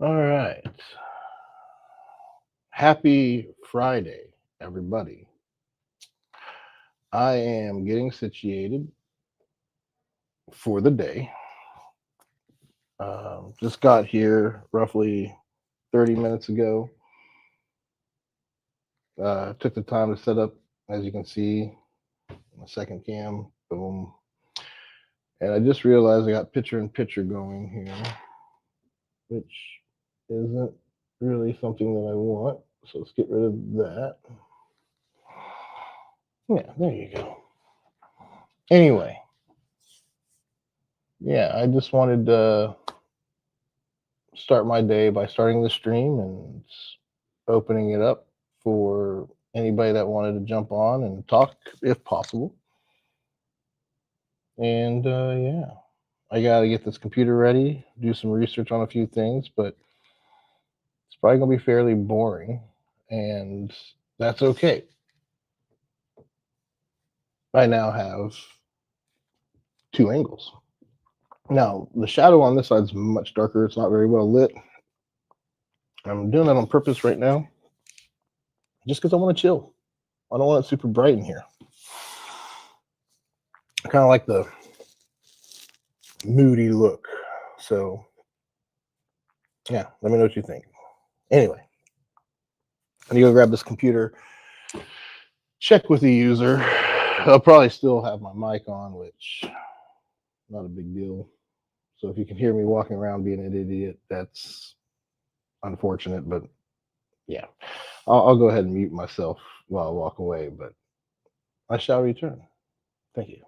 All right. Happy Friday, everybody. I am getting situated for the day. Just got here roughly 30 minutes ago. Took the time to set up, as you can see, my second cam. Boom. And I just realized I got picture in picture going here, which isn't really something that I want. So let's get rid of that. Yeah, there you go. Anyway, yeah, I just wanted to start my day by starting the stream and opening it up for anybody that wanted to jump on and talk if possible. And yeah, I got to get this computer ready, do some research on a few things, but it's probably going to be fairly boring. And that's okay. I now have two angles. Now, the shadow on this side is much darker. It's not very well lit. I'm doing that on purpose right now just because I want to chill. I don't want it super bright in here. I kind of like the moody look. So, yeah, let me know what you think. Anyway, I need to go grab this computer, check with the user. I'll probably still have my mic on, which not a big deal. So if you can hear me walking around being an idiot, that's unfortunate. But yeah, I'll go ahead and mute myself while I walk away. But I shall return. Thank you.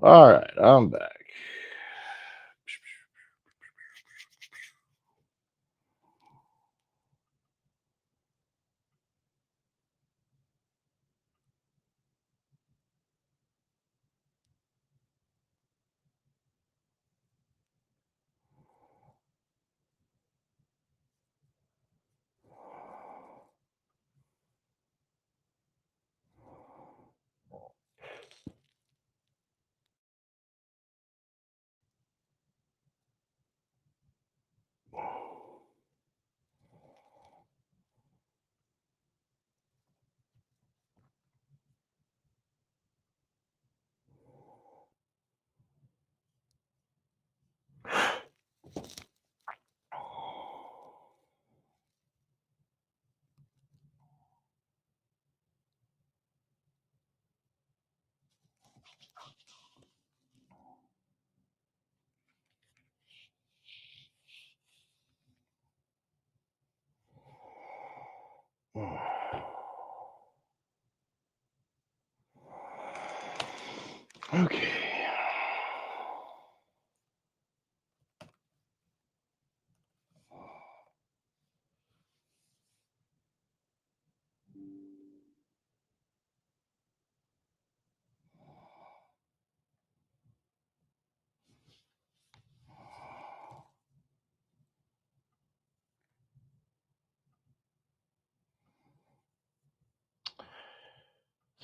All right, I'm back. Okay.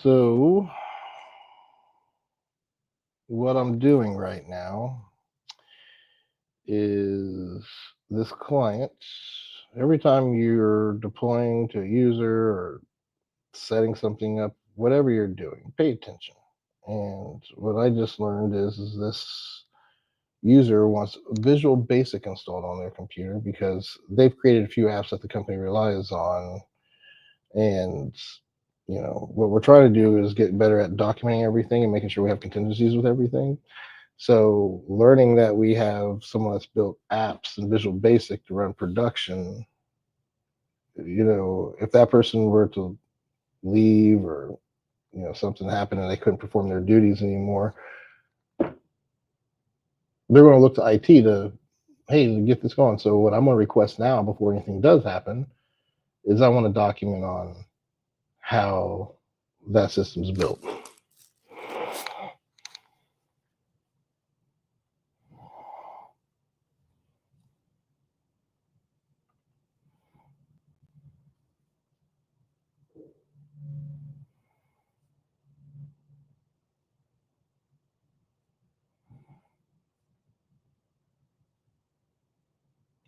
So what I'm doing right now is this client, every time you're deploying to a user or setting something up, whatever you're doing, pay attention. And what I just learned is this user wants Visual Basic installed on their computer because they've created a few apps that the company relies on. And what we're trying to do is get better at documenting everything and making sure we have contingencies with everything. So learning that we have someone that's built apps in Visual Basic to run production, if that person were to leave or something happened and they couldn't perform their duties anymore, they're going to look to IT to, hey, to get this going. So what I'm going to request now before anything does happen is I want to document on how that system's built.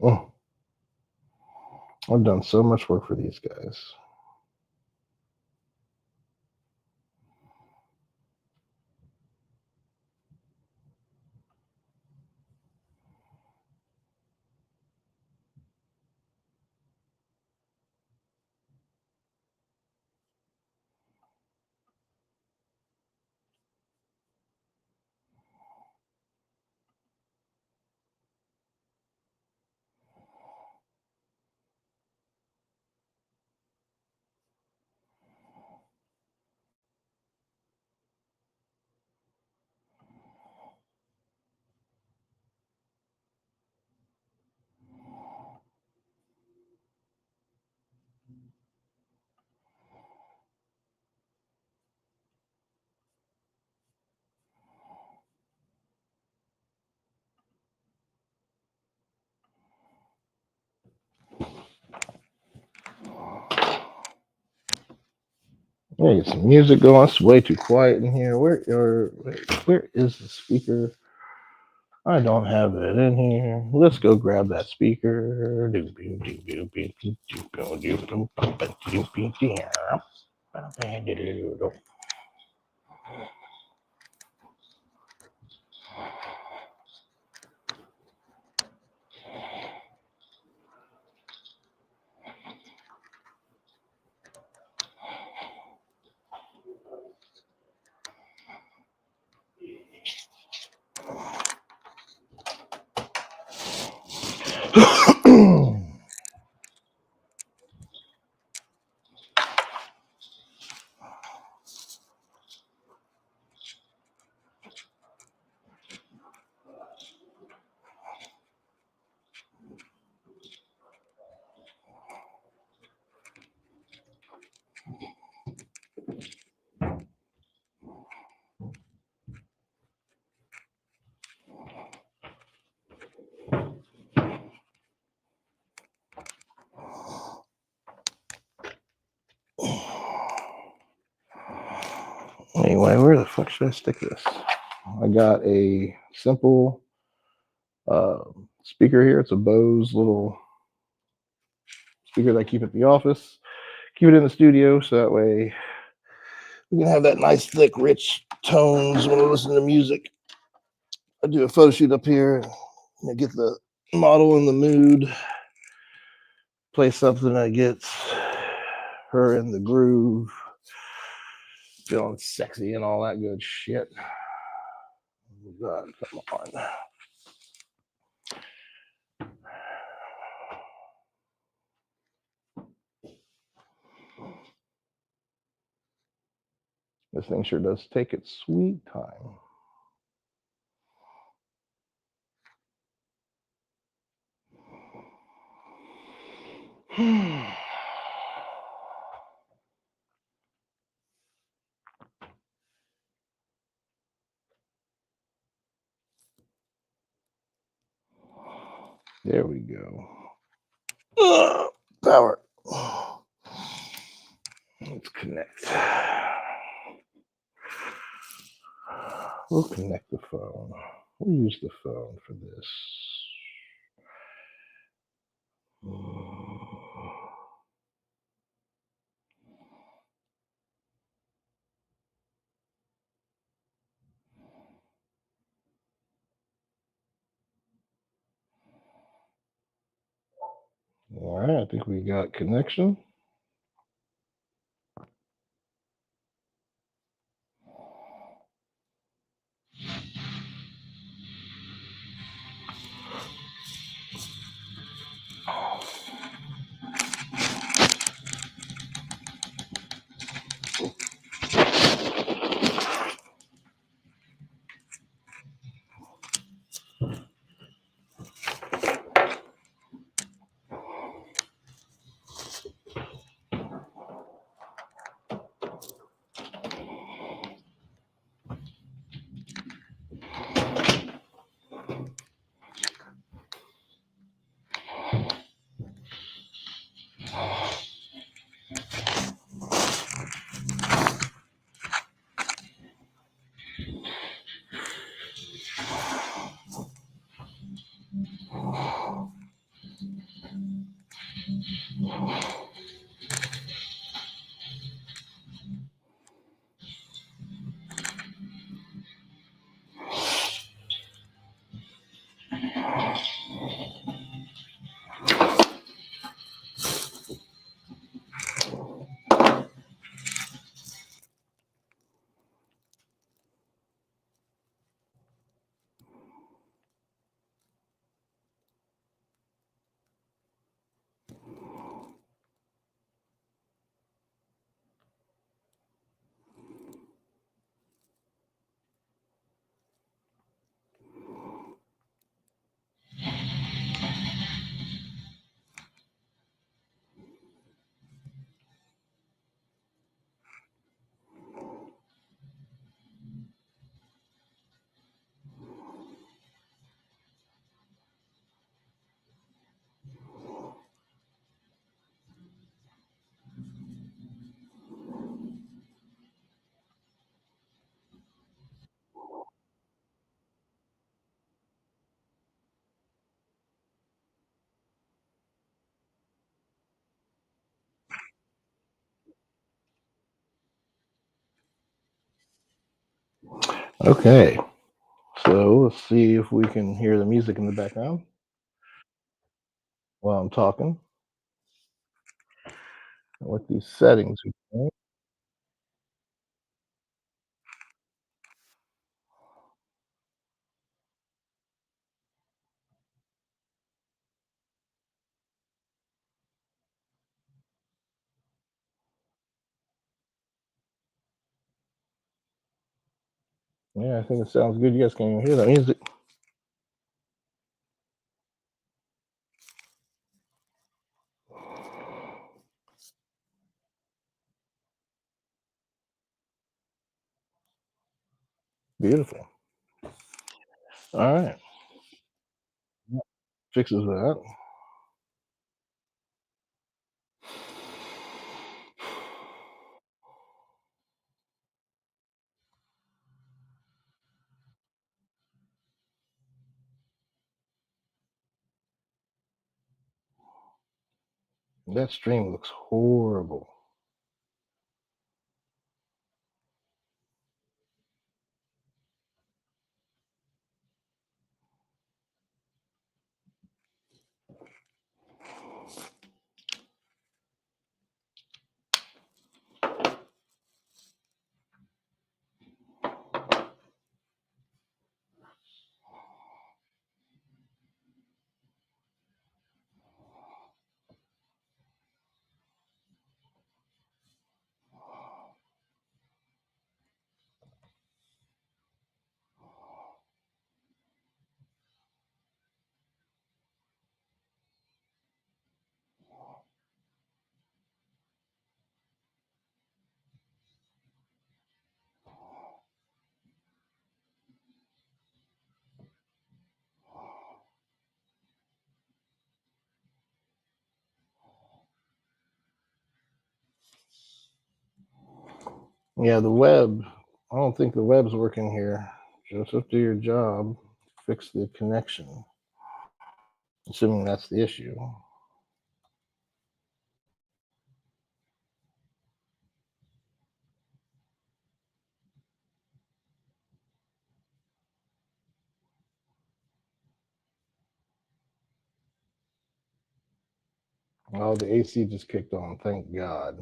Oh, I've done so much work for these guys. Yeah, get some music going. It's way too quiet in here. Where is the speaker? I don't have it in here. Let's go grab that speaker. Anyway, where the fuck should I stick this? I got a simple uh, speaker here. It's a Bose little speaker that I keep at the office. Keep it in the studio so that way we can have that nice, thick, rich tones when we listen to music. I do a photo shoot up here, get the model in the mood, play something that gets her in the groove, feeling sexy and all that good shit. God, come on. This thing sure does take its sweet time. There we go. Power. Let's connect. We'll connect the phone. We'll use the phone for this. All right, I think we got connection. Okay, so let's see if we can hear the music in the background while I'm talking. With these settings, yeah, I think it sounds good. You guys can hear the music. Beautiful. All right, fixes that. That stream looks horrible. Yeah, the web. I don't think the web's working here. Joseph, do your job. Fix the connection. Assuming that's the issue. Oh, the AC just kicked on. Thank God.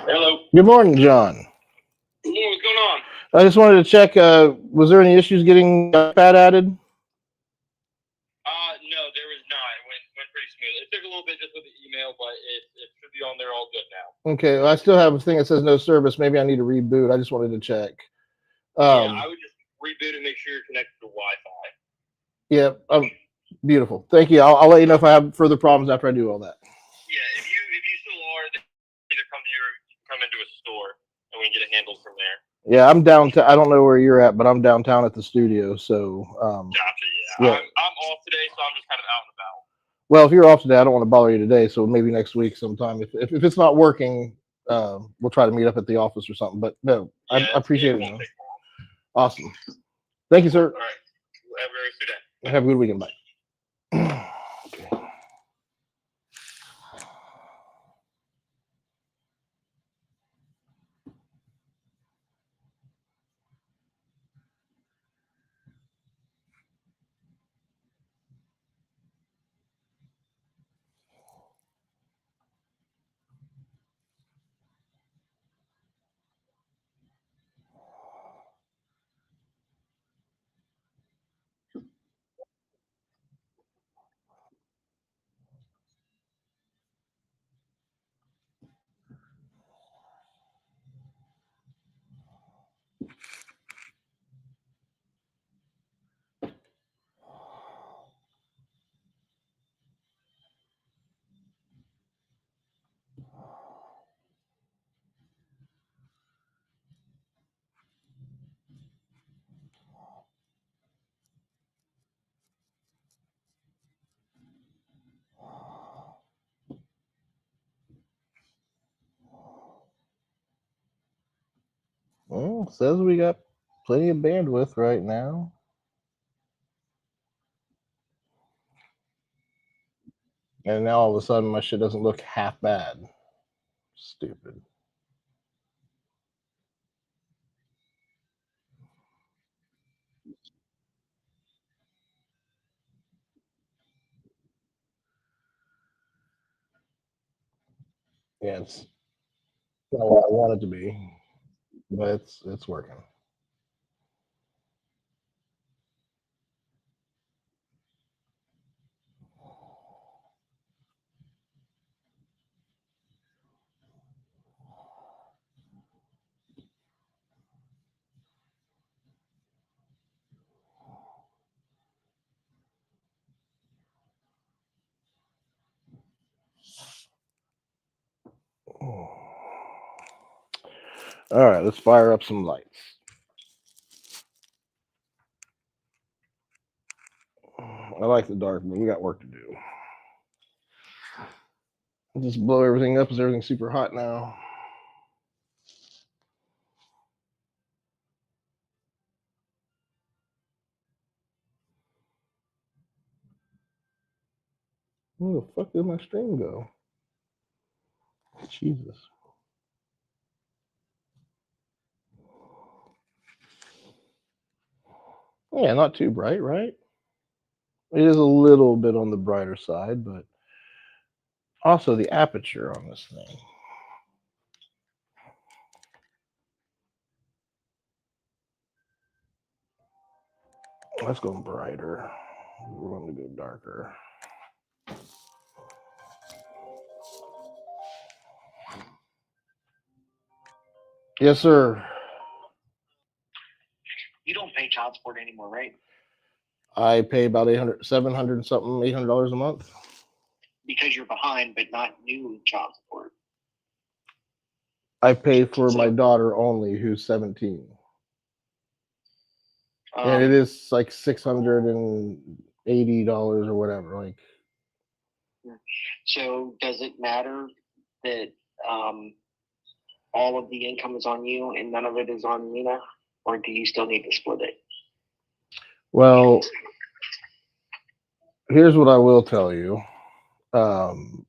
Hello. Good morning, John. What's going on? I just wanted to check, was there any issues getting iPad added? No, there was not. It went pretty smooth. It took a little bit just with the email, but it should be on there all good now. Okay, well, I still have a thing that says no service. Maybe I need to reboot. I just wanted to check. Yeah, I would just reboot and make sure you're connected to Wi-Fi. Yeah, beautiful. Thank you. I'll let you know if I have further problems after I do all that. Yeah, if you still are, then either come to you come into a store and we can get it handled from there. Yeah, I'm downtown. I don't know where you're at, but I'm downtown at the studio. So, Gotcha. Yeah, I'm off today, so I'm just kind of out and about. Well, if you're off today, I don't want to bother you today. So maybe next week sometime. If it's not working, we'll try to meet up at the office or something. But no, Yeah, I appreciate it. It. Won't take long. Awesome. Thank you, sir. All right. Have a very good day. Have a good weekend. Bye. Okay. Well, says we got plenty of bandwidth right now. And now all of a sudden my shit doesn't look half bad. Stupid. Yeah, it's not what I want it to be, but it's working. All right, let's fire up some lights. I like the dark, but we got work to do. Just blow everything up. Is everything super hot now? Where the fuck did my stream go? Jesus. Yeah, not too bright, right? It is a little bit on the brighter side, but also the aperture on this thing. Let's go brighter. We're going to go darker. Yes, sir. You don't pay child support anymore, right? I pay about $700 something, $800 a month. Because you're behind, but not new child support. I pay for my daughter only, who's 17. And it is like $680 or whatever. Like, so does it matter that all of the income is on you and none of it is on Nina, or do you still need to split it? Well, here's what I will tell you. Um,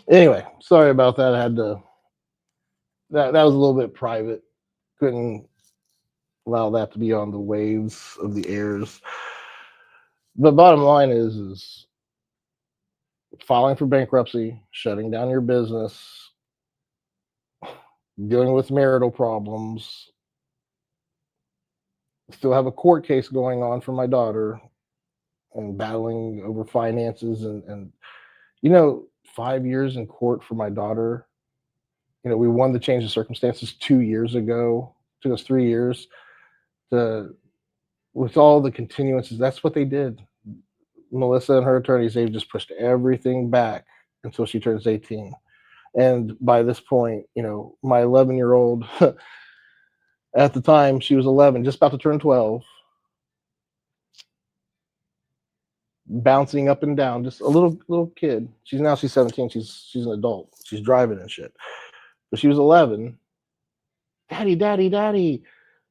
Anyway, sorry about that. I had to. That was a little bit private. Couldn't allow that to be on the waves of the airs. The bottom line is filing for bankruptcy, shutting down your business, dealing with marital problems. Still have a court case going on for my daughter and battling over finances and 5 years in court for my daughter. We won the change of circumstances 2 years ago. It took us 3 years to with all the continuances. That's what they did. Melissa and her attorneys, they've just pushed everything back until she turns 18. And by this point, my 11-year-old, at the time, she was 11, just about to turn 12, bouncing up and down, just a little kid. She's 17. She's an adult. She's driving and shit. But she was 11. Daddy, daddy, daddy.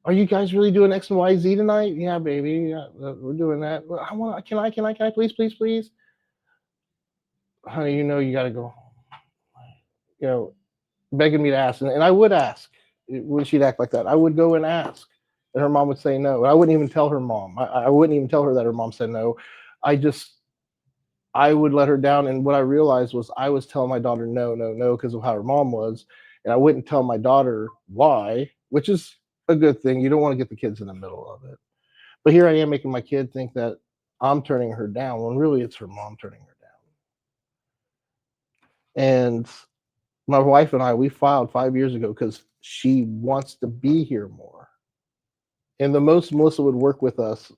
Are you guys really doing X and Y Z tonight? Yeah, baby. Yeah, we're doing that. Can I, please, please, please? Honey, you got to go. Begging me to ask. And I would ask when she'd act like that. I would go and ask. And her mom would say no. I wouldn't even tell her mom. I wouldn't even tell her that her mom said no. I would let her down. And what I realized was I was telling my daughter no, no, no, because of how her mom was. And I wouldn't tell my daughter why, which is a good thing. You don't want to get the kids in the middle of it. But here I am making my kid think that I'm turning her down when really it's her mom turning her down. And my wife and I, we filed 5 years ago because she wants to be here more. And the most Melissa would work with us,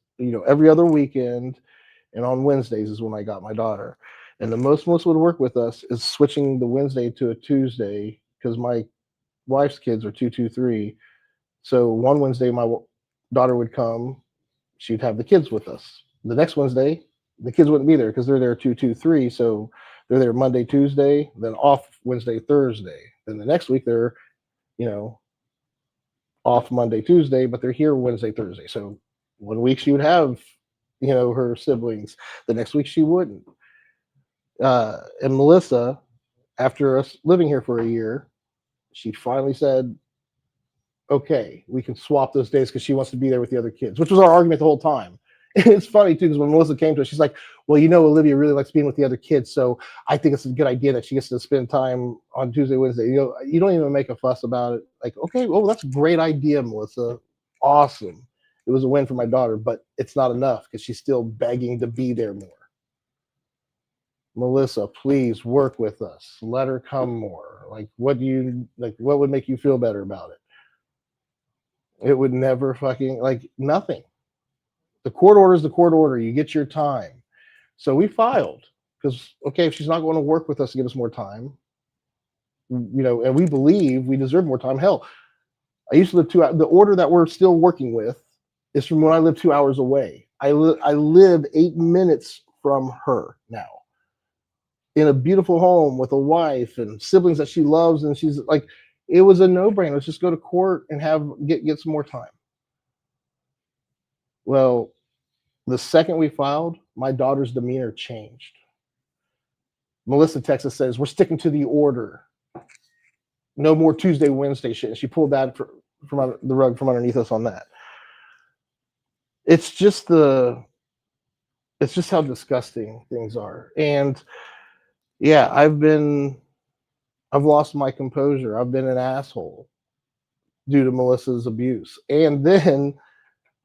every other weekend, and on Wednesdays is when I got my daughter. And the most Melissa would work with us is switching the Wednesday to a Tuesday because my wife's kids are 2, 2, 3. So one Wednesday, my daughter would come. She'd have the kids with us. The next Wednesday, the kids wouldn't be there because they're there 2, 2, 3. So they're there Monday, Tuesday, then off Wednesday, Thursday. Then the next week they're, off Monday, Tuesday, but they're here Wednesday, Thursday. So one week she would have, her siblings. The next week she wouldn't. And Melissa, after us living here for a year, she finally said, okay, we can swap those days because she wants to be there with the other kids, which was our argument the whole time. And it's funny too, because when Melissa came to us, she's like, well, Olivia really likes being with the other kids. So I think it's a good idea that she gets to spend time on Tuesday, Wednesday. You don't even make a fuss about it. Like, okay, well, that's a great idea, Melissa. Awesome. It was a win for my daughter, but it's not enough because she's still begging to be there more. Melissa, please work with us. Let her come more. Like, what would make you feel better about it? It would never fucking, nothing. The court order is the court order. You get your time. So we filed because, okay, if she's not going to work with us to give us more time, and we believe we deserve more time. Hell, I used to live 2 hours. The order that we're still working with is from when I lived 2 hours away. I live 8 minutes from her now in a beautiful home with a wife and siblings that she loves. And she's like, it was a no-brainer. Let's just go to court and get some more time. Well, the second we filed, my daughter's demeanor changed. Melissa Texas says, we're sticking to the order. No more Tuesday, Wednesday shit. And she pulled that from the rug from underneath us on that. It's just how disgusting things are. And yeah, I've lost my composure. I've been an asshole due to Melissa's abuse. And then,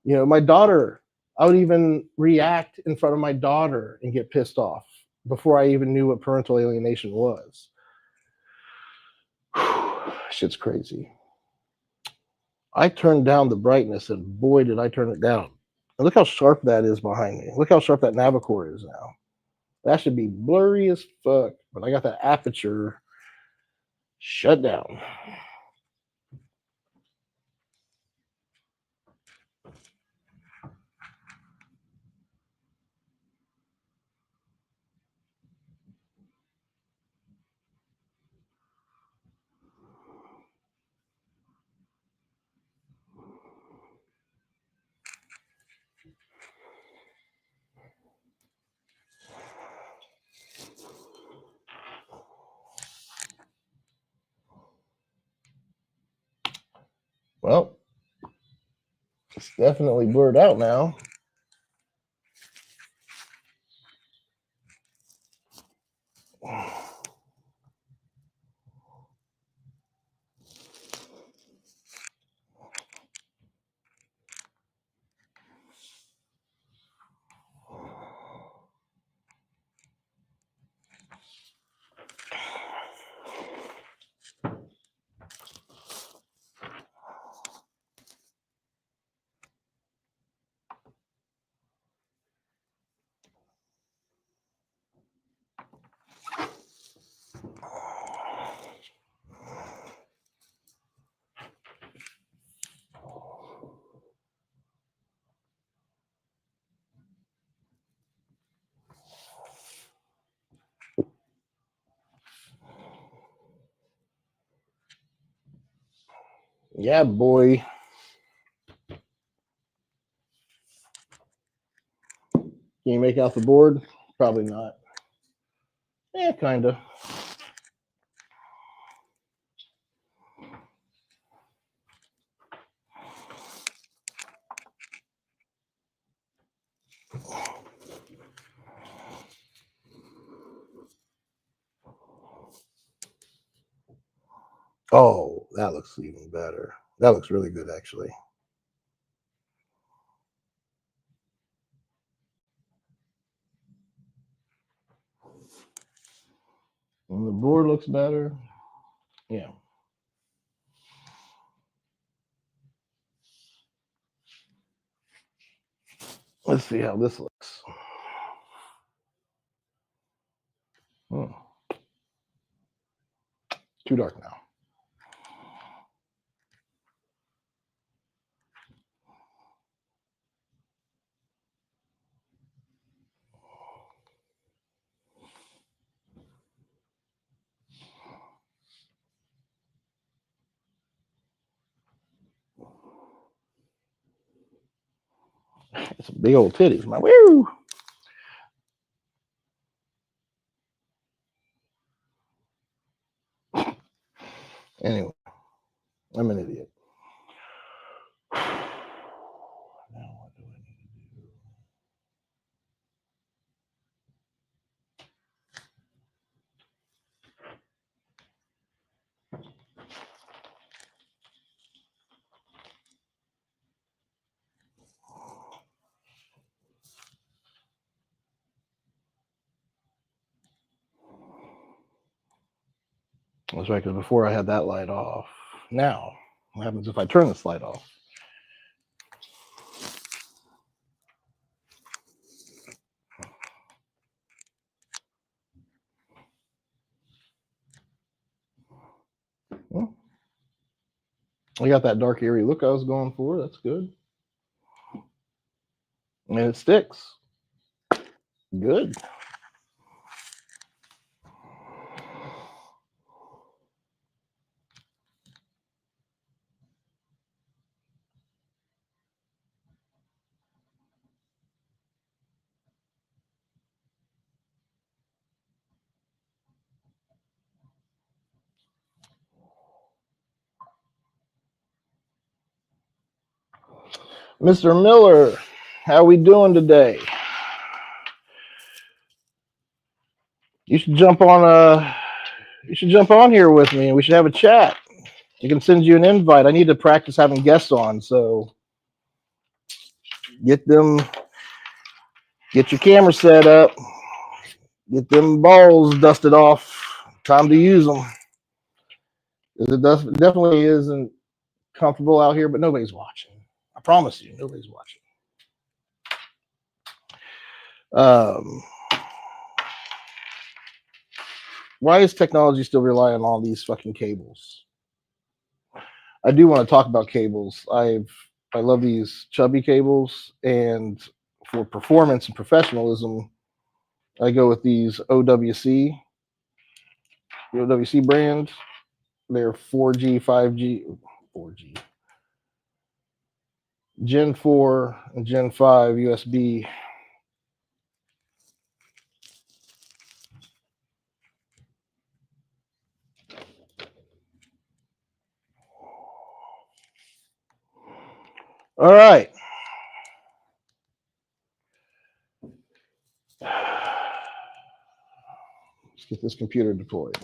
my daughter, I would even react in front of my daughter and get pissed off before I even knew what parental alienation was. Shit's crazy. I turned down the brightness, and boy, did I turn it down. And look how sharp that is behind me. Look how sharp that Navicore is now. That should be blurry as fuck, but I got that aperture shut down. definitely blurred out now. Yeah, boy. Can you make out the board? Probably not. Yeah, kind of. Oh, that looks even better. That looks really good, actually. And the board looks better. Yeah. Let's see how this looks. Hmm. Too dark now. It's a big old titties, man. Woo! Anyway, I'm an idiot. Now what do I need to do? That's right, because before I had that light off. Now, what happens if I turn this light off? Well, I got that dark, eerie look I was going for. That's good. And it sticks. Good. Mr. Miller, how we doing today? You should jump on here with me and we should have a chat. I can send you an invite. I need to practice having guests on, so get your camera set up, get them balls dusted off. Time to use them. It definitely isn't comfortable out here, but nobody's watching. I promise you, nobody's watching. Why is technology still relying on these fucking cables? I do want to talk about cables. I love these chubby cables, and for performance and professionalism, I go with these OWC brand. They're 4G, 5G, 4G, Gen 4 and Gen 5 USB. All right. get this computer deployed.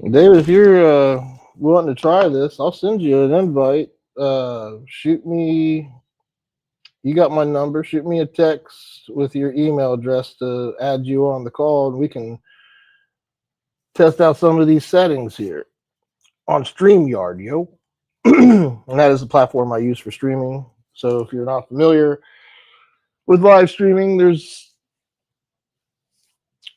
David, if you're wanting to try this, I'll send you an invite. Shoot me. You got my number. Shoot me a text with your email address to add you on the call, and we can test out some of these settings here on StreamYard, yo. And that is the platform I use for streaming. So if you're not familiar with live streaming, there's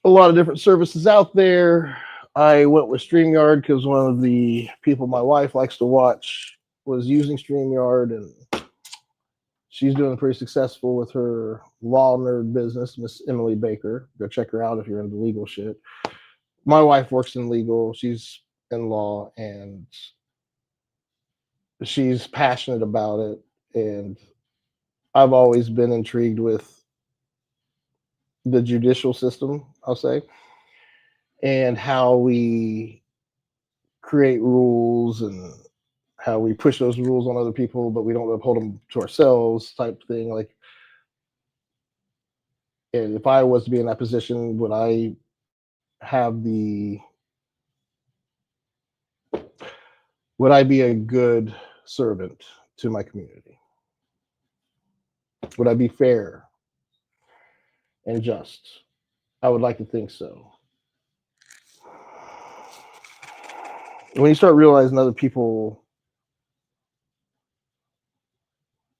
a lot of different services out there. I went with StreamYard because one of the people my wife likes to watch was using StreamYard, and she's doing pretty successful with her law nerd business, Miss Emily Baker. Go check her out if you're into legal shit. My wife works in legal. She's in law, and she's passionate about it. And I've always been intrigued with the judicial system, I'll say, and how we create rules and how we push those rules on other people, but we don't uphold them to ourselves, type thing. Like, and if I was to be in that position, would I have the, would I be a good servant to my community? Would I be fair and just? I would like to think so. When you start realizing other people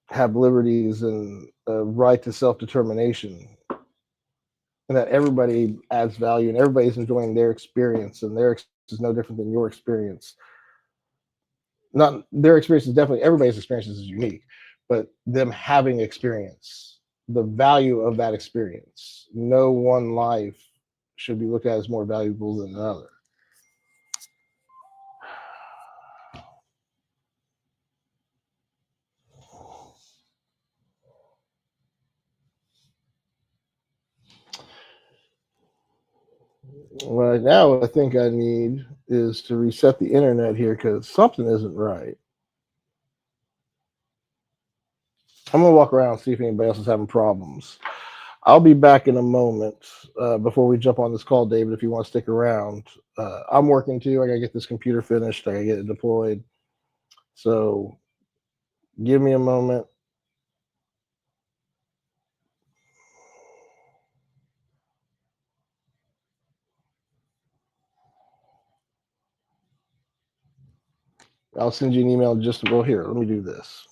have liberties and a right to self-determination, and that everybody adds value and everybody's enjoying their experience, and their experience is no different than your experience. Not their experience is definitely, everybody's experience is unique, but them having experience the value of that experience. No one life should be looked at as more valuable than another. Right now, I think I need is to reset the internet here because something isn't right. I'm gonna walk around and see if anybody else is having problems. I'll be back in a moment. Before we jump on this call, David, if you want to stick around. I'm working too. I gotta get this computer finished. I gotta get it deployed. So give me a moment. I'll send you an email just to go here. Let me do this.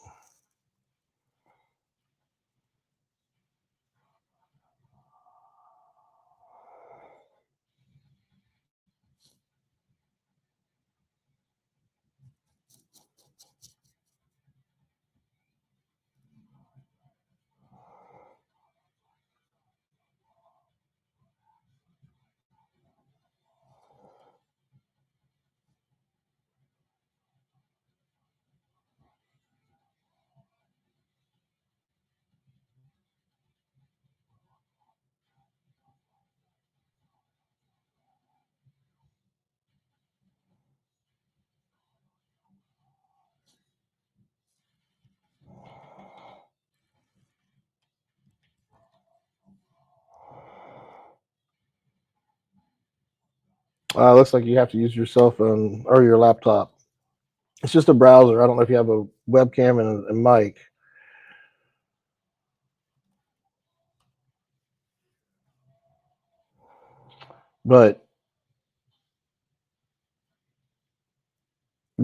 Looks like you have to use your cell phone or your laptop. It's just a browser. I don't know if you have a webcam and a mic. But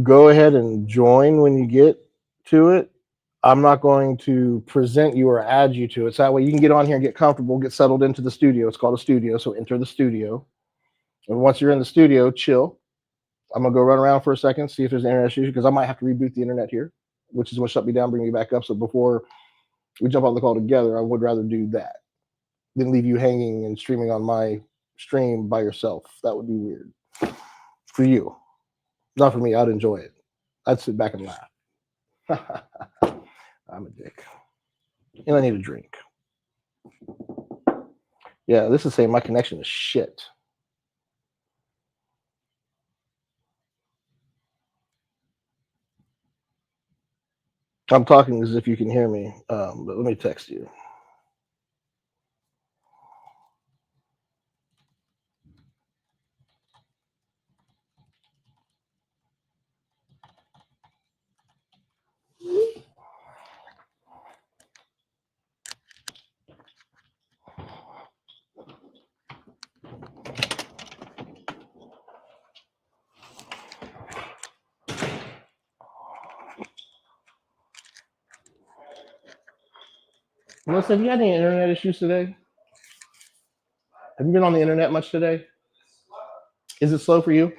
go ahead and join when you get to it. I'm not going to present you or add you to it. So that way you can get on here and get comfortable, get settled into the studio. It's called a studio. So enter the studio. And once you're in the studio, chill. I'm going to go run around for a second, see if there's an internet issue, because I might have to reboot the internet here, which is going to shut me down, bring me back up. So before we jump on the call together, I would rather do that than leave you hanging and streaming on my stream by yourself. That would be weird for you. Not for me. I'd enjoy it. I'd sit back and laugh. I'm a dick. And I need a drink. Yeah, this is saying my connection is shit. I'm talking as if you can hear me, but let me text you. Melissa, have you had any internet issues today? Have you been on the internet much today? Is it slow for you?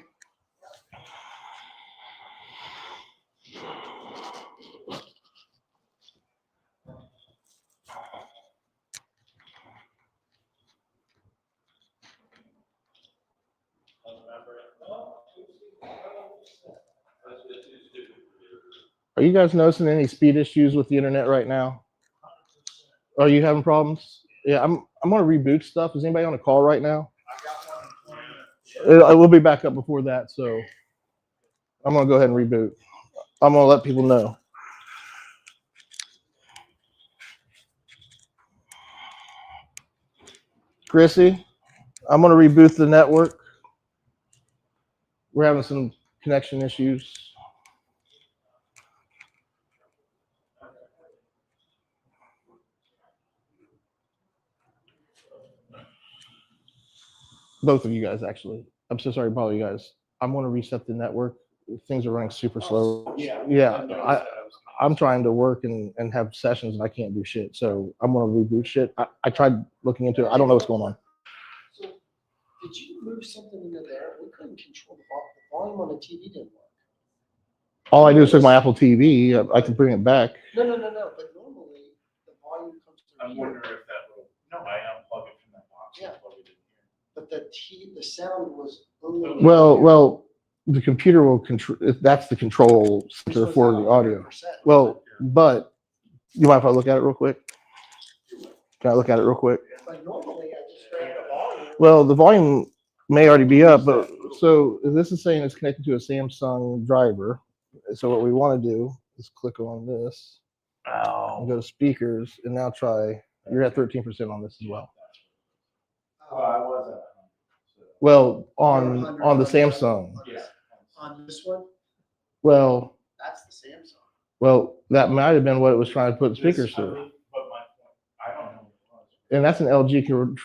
Are you guys noticing any speed issues with the internet right now? Are you having problems? Yeah, I'm gonna reboot stuff. Is anybody on a call right now? I will be back up before that, so I'm gonna go ahead and reboot. I'm gonna let people know. Chrissy, I'm gonna reboot the network. We're having some connection issues. Both of you guys, actually. I'm so sorry to bother you guys. I'm gonna reset the network. Things are running super slow. Yeah. I'm trying to work and have sessions and I can't do shit. So I'm gonna reboot shit. I tried looking into it. I don't know what's going on. So did you move something into there? We couldn't control the volume on the TV didn't work. All I do is took my Apple TV. I can bring it back. No. But normally the volume comes through I'm wondering if that little, no, I unplug it from that box Yeah. and plug it in here. But the sound was only. Well, the computer will control, that's the control center for the audio. 100%. Well, but you mind if I look at it real quick? Can I look at it real quick? But normally I just grab the volume. Well, the volume may already be up, but so this is saying it's connected to a Samsung driver. So what we want to do is click on this and go to speakers and now try, you're at 13% on this as well. Well, I was at home. So. Well, on the Samsung. Yeah. On this one, Well, that's the Samsung. well, that might have been what it was trying to put speakers This, through. But my point, I don't know what it was. And that's an LG.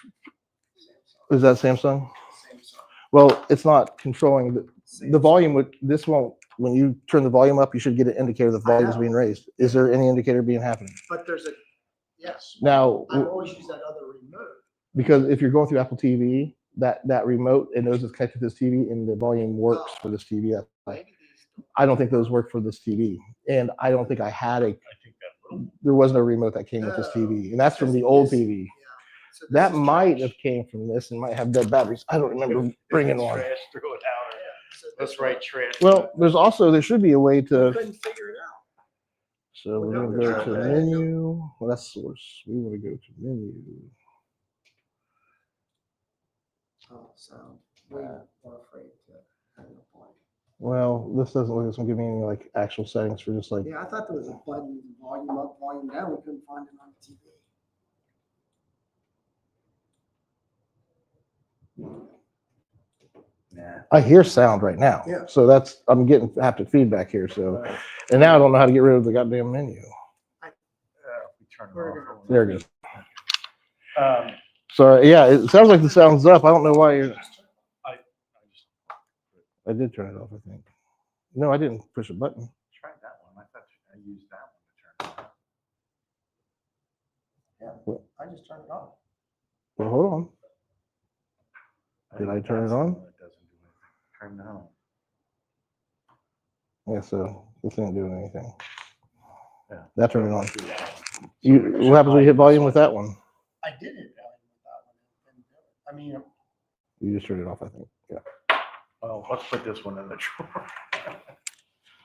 Is that Samsung? Samsung. Well, it's not controlling the volume. This won't. When you turn the volume up, you should get an indicator the volume is know. being raised. Is there any indicator being happening? But there's yes. Now, I always use that other remote. because if you're going through Apple TV, that remote, it knows it's connected to this TV and the volume works for this TV. That's why. Maybe these. I don't think those work for this TV. And I don't think I had I think that little. there was no remote that came with this TV. And that's from the old TV. Yeah. So this That is might trash. have came from this and might have dead batteries. I don't remember bringing one. Trash, throw it out. Yeah. So Let's this write trash. Well, there should be a way one, to, we couldn't figure it out. so we're Well, gonna no, go to there's- menu. Well, that's source. We want to go to menu. Oh, so we are afraid to have a button. Well, this doesn't look, it's gonna give me any like actual settings for just like, Yeah, I thought there was a button, volume up, volume down. We couldn't find it on the TV. Nah. I hear sound right now. Yeah. So that's, I'm getting haptic feedback here. So, and now I don't know how to get rid of the goddamn menu. We turn it We're off. There it is. Um, So yeah, it sounds like the sound's up. I don't know why you're, I just I did turn it off, I think. No, I didn't push a button. tried that one. I thought I used that one to turn it on. Yeah, I just turned it off. Well, hold on. Did I think turn it that's the on? one that doesn't do anything. Turn it on. Yeah, so this isn't doing anything. Yeah. That turned it on. What happens when you hit volume with that one? I did hit volume with that one. It didn't do it. I mean, You just turned it off, I think. Yeah. Well, let's put this one in the drawer.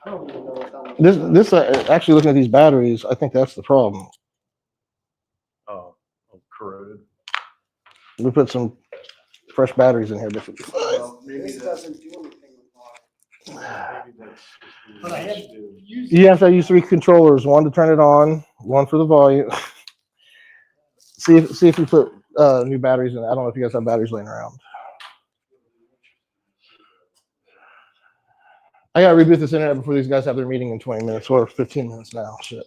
I don't even know what that one. This actually looking at these batteries, I think that's the problem. Oh, corroded. We put some fresh batteries in here. But Well, maybe This that's, doesn't do anything with volume. maybe that's. just But I had to do. used. you have to use 3 controllers, one to turn it on, one for the volume. see if you put new batteries in. I don't know if you guys have batteries laying around. I gotta reboot this internet before these guys have their meeting in 20 minutes or 15 minutes now. Shit.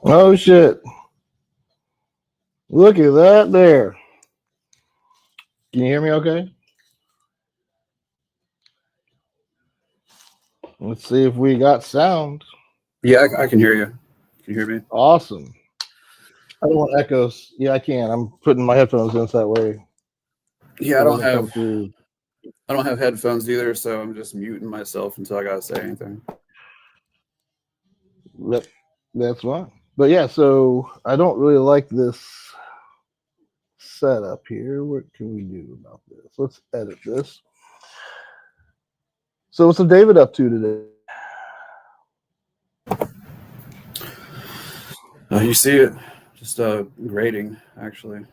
Oh shit! Look at that there. Can you hear me? Okay. Let's see if we got sound. Yeah, I can hear you. Can you hear me? Awesome. I don't want echoes. Yeah, I can. I'm putting my headphones in so that way. Yeah, I it don't doesn't come have through. headphones either, so I'm just muting myself until I gotta say anything. That's fine. But yeah, so I don't really like this setup here. What can we do about this? Let's edit this. So what's David up to today? You see it? Just grading, actually.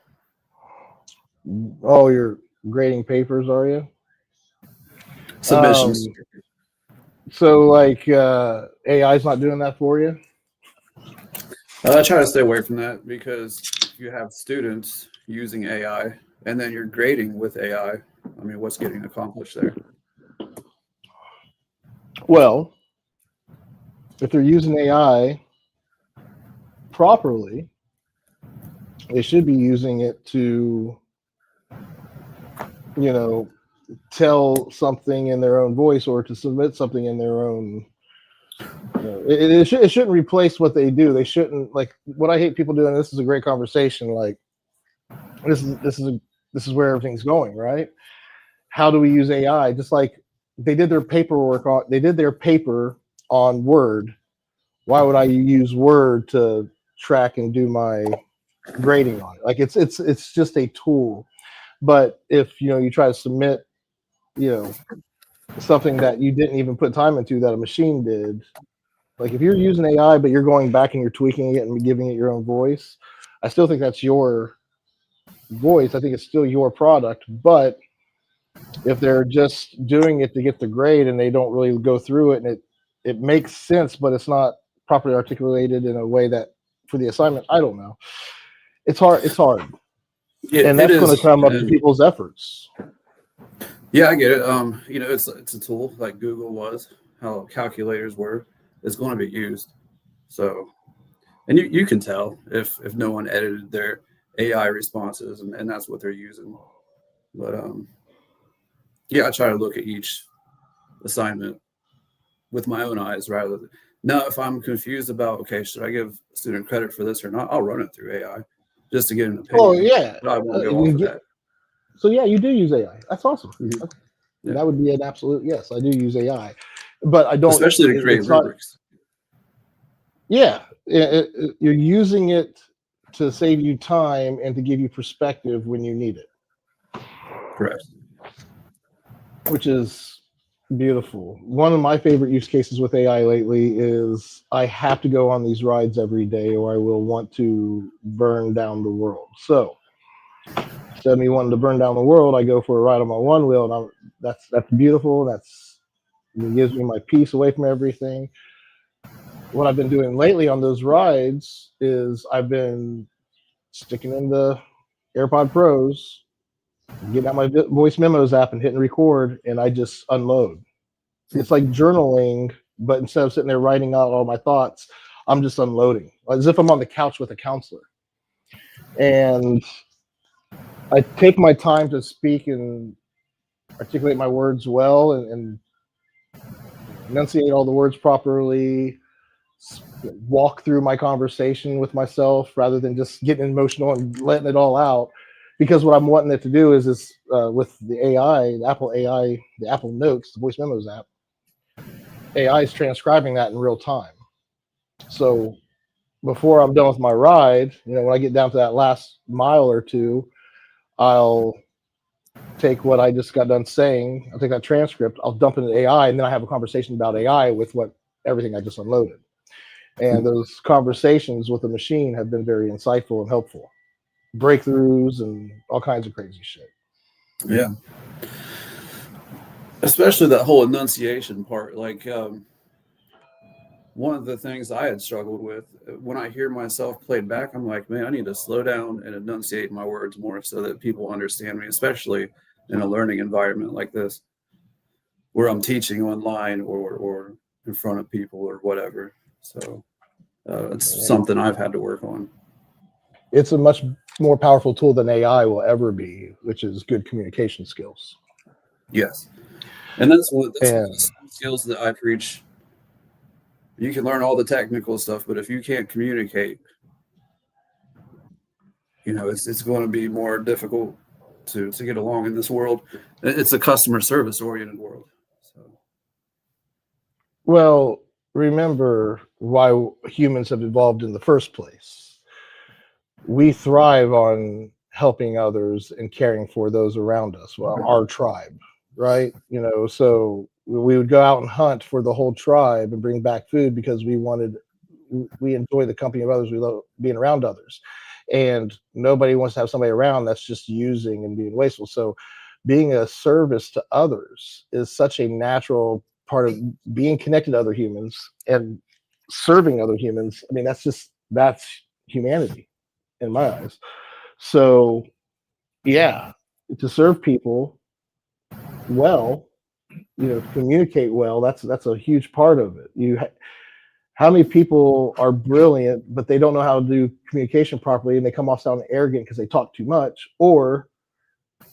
Oh, you're grading papers, are you? Submissions. So like AI's not doing that for you? I try to stay away from that because you have students using AI and then you're grading with AI. I mean, what's getting accomplished there? Well, if they're using AI properly, they should be using it to, you know, tell something in their own voice or to submit something in their own. You know, it shouldn't replace what they do. They shouldn't, like, what I hate people doing. This is a great conversation. Like, this is where everything's going, right? How do we use AI? Just like they did their paper on Word. Why would I use Word to track and do my grading on it? Like it's just a tool. But if you try to submit, something that you didn't even put time into that a machine did, like if you're using AI but you're going back and you're tweaking it and giving it your own voice, I still think that's your voice. I think it's still your product. But if they're just doing it to get the grade and they don't really go through it and it makes sense, but it's not properly articulated in a way that for the assignment, I don't know. It's hard. And that's going to come up to people's efforts. Yeah, I get it. It's a tool like Google was, how calculators were. It's going to be used. So, and you can tell if no one edited their AI responses and that's what they're using. But yeah, I try to look at each assignment with my own eyes rather than now. If I'm confused about, okay, should I give a student credit for this or not, I'll run it through AI just to get an opinion. Oh yeah, but I won't go off of that. So yeah, you do use AI. That's awesome. Mm-hmm. Yeah. That would be an absolute yes. I do use AI, but I don't, especially to create rubrics. You're using it to save you time and to give you perspective when you need it. Correct. Which is beautiful. One of my favorite use cases with AI lately is I have to go on these rides every day or I will want to burn down the world. So instead of me wanting to burn down the world, I go for a ride on my one wheel, and that's beautiful. It gives me my peace away from everything. What I've been doing lately on those rides is I've been sticking in the AirPod Pros, getting out my voice memos app and hitting record, and I just unload. It's like journaling, but instead of sitting there writing out all my thoughts, I'm just unloading, as if I'm on the couch with a counselor. And I take my time to speak and articulate my words well and enunciate all the words properly, walk through my conversation with myself rather than just getting emotional and letting it all out. Because what I'm wanting it to do is with the AI, the Apple Notes, the voice memos app, AI is transcribing that in real time. So before I'm done with my ride, when I get down to that last mile or two, I'll take what I just got done saying, I'll take that transcript, I'll dump it into AI, and then I have a conversation about AI with everything I just unloaded. And those conversations with the machine have been very insightful and helpful. Breakthroughs and all kinds of crazy shit. Yeah. Especially that whole enunciation part. Like one of the things I had struggled with when I hear myself played back, I'm like, man, I need to slow down and enunciate my words more so that people understand me, especially in a learning environment like this, where I'm teaching online or in front of people or whatever. So It's something I've had to work on. It's a much more powerful tool than AI will ever be, which is good communication skills. Yes, and that's one of And- the skills that I preach. You can learn all the technical stuff, but if you can't communicate, it's going to be more difficult to get along in this world. It's a customer service oriented world. So Well, remember why humans have evolved in the first place. We thrive on helping others and caring for those around us, well, our tribe, right? So we would go out and hunt for the whole tribe and bring back food because we enjoy the company of others. We love being around others. And nobody wants to have somebody around that's just using and being wasteful. So being a service to others is such a natural part of being connected to other humans and serving other humans. I mean, that's humanity in my eyes. So yeah, to serve people well, communicate well, that's a huge part of it. How many people are brilliant, but they don't know how to do communication properly, and they come off sounding arrogant because they talk too much, or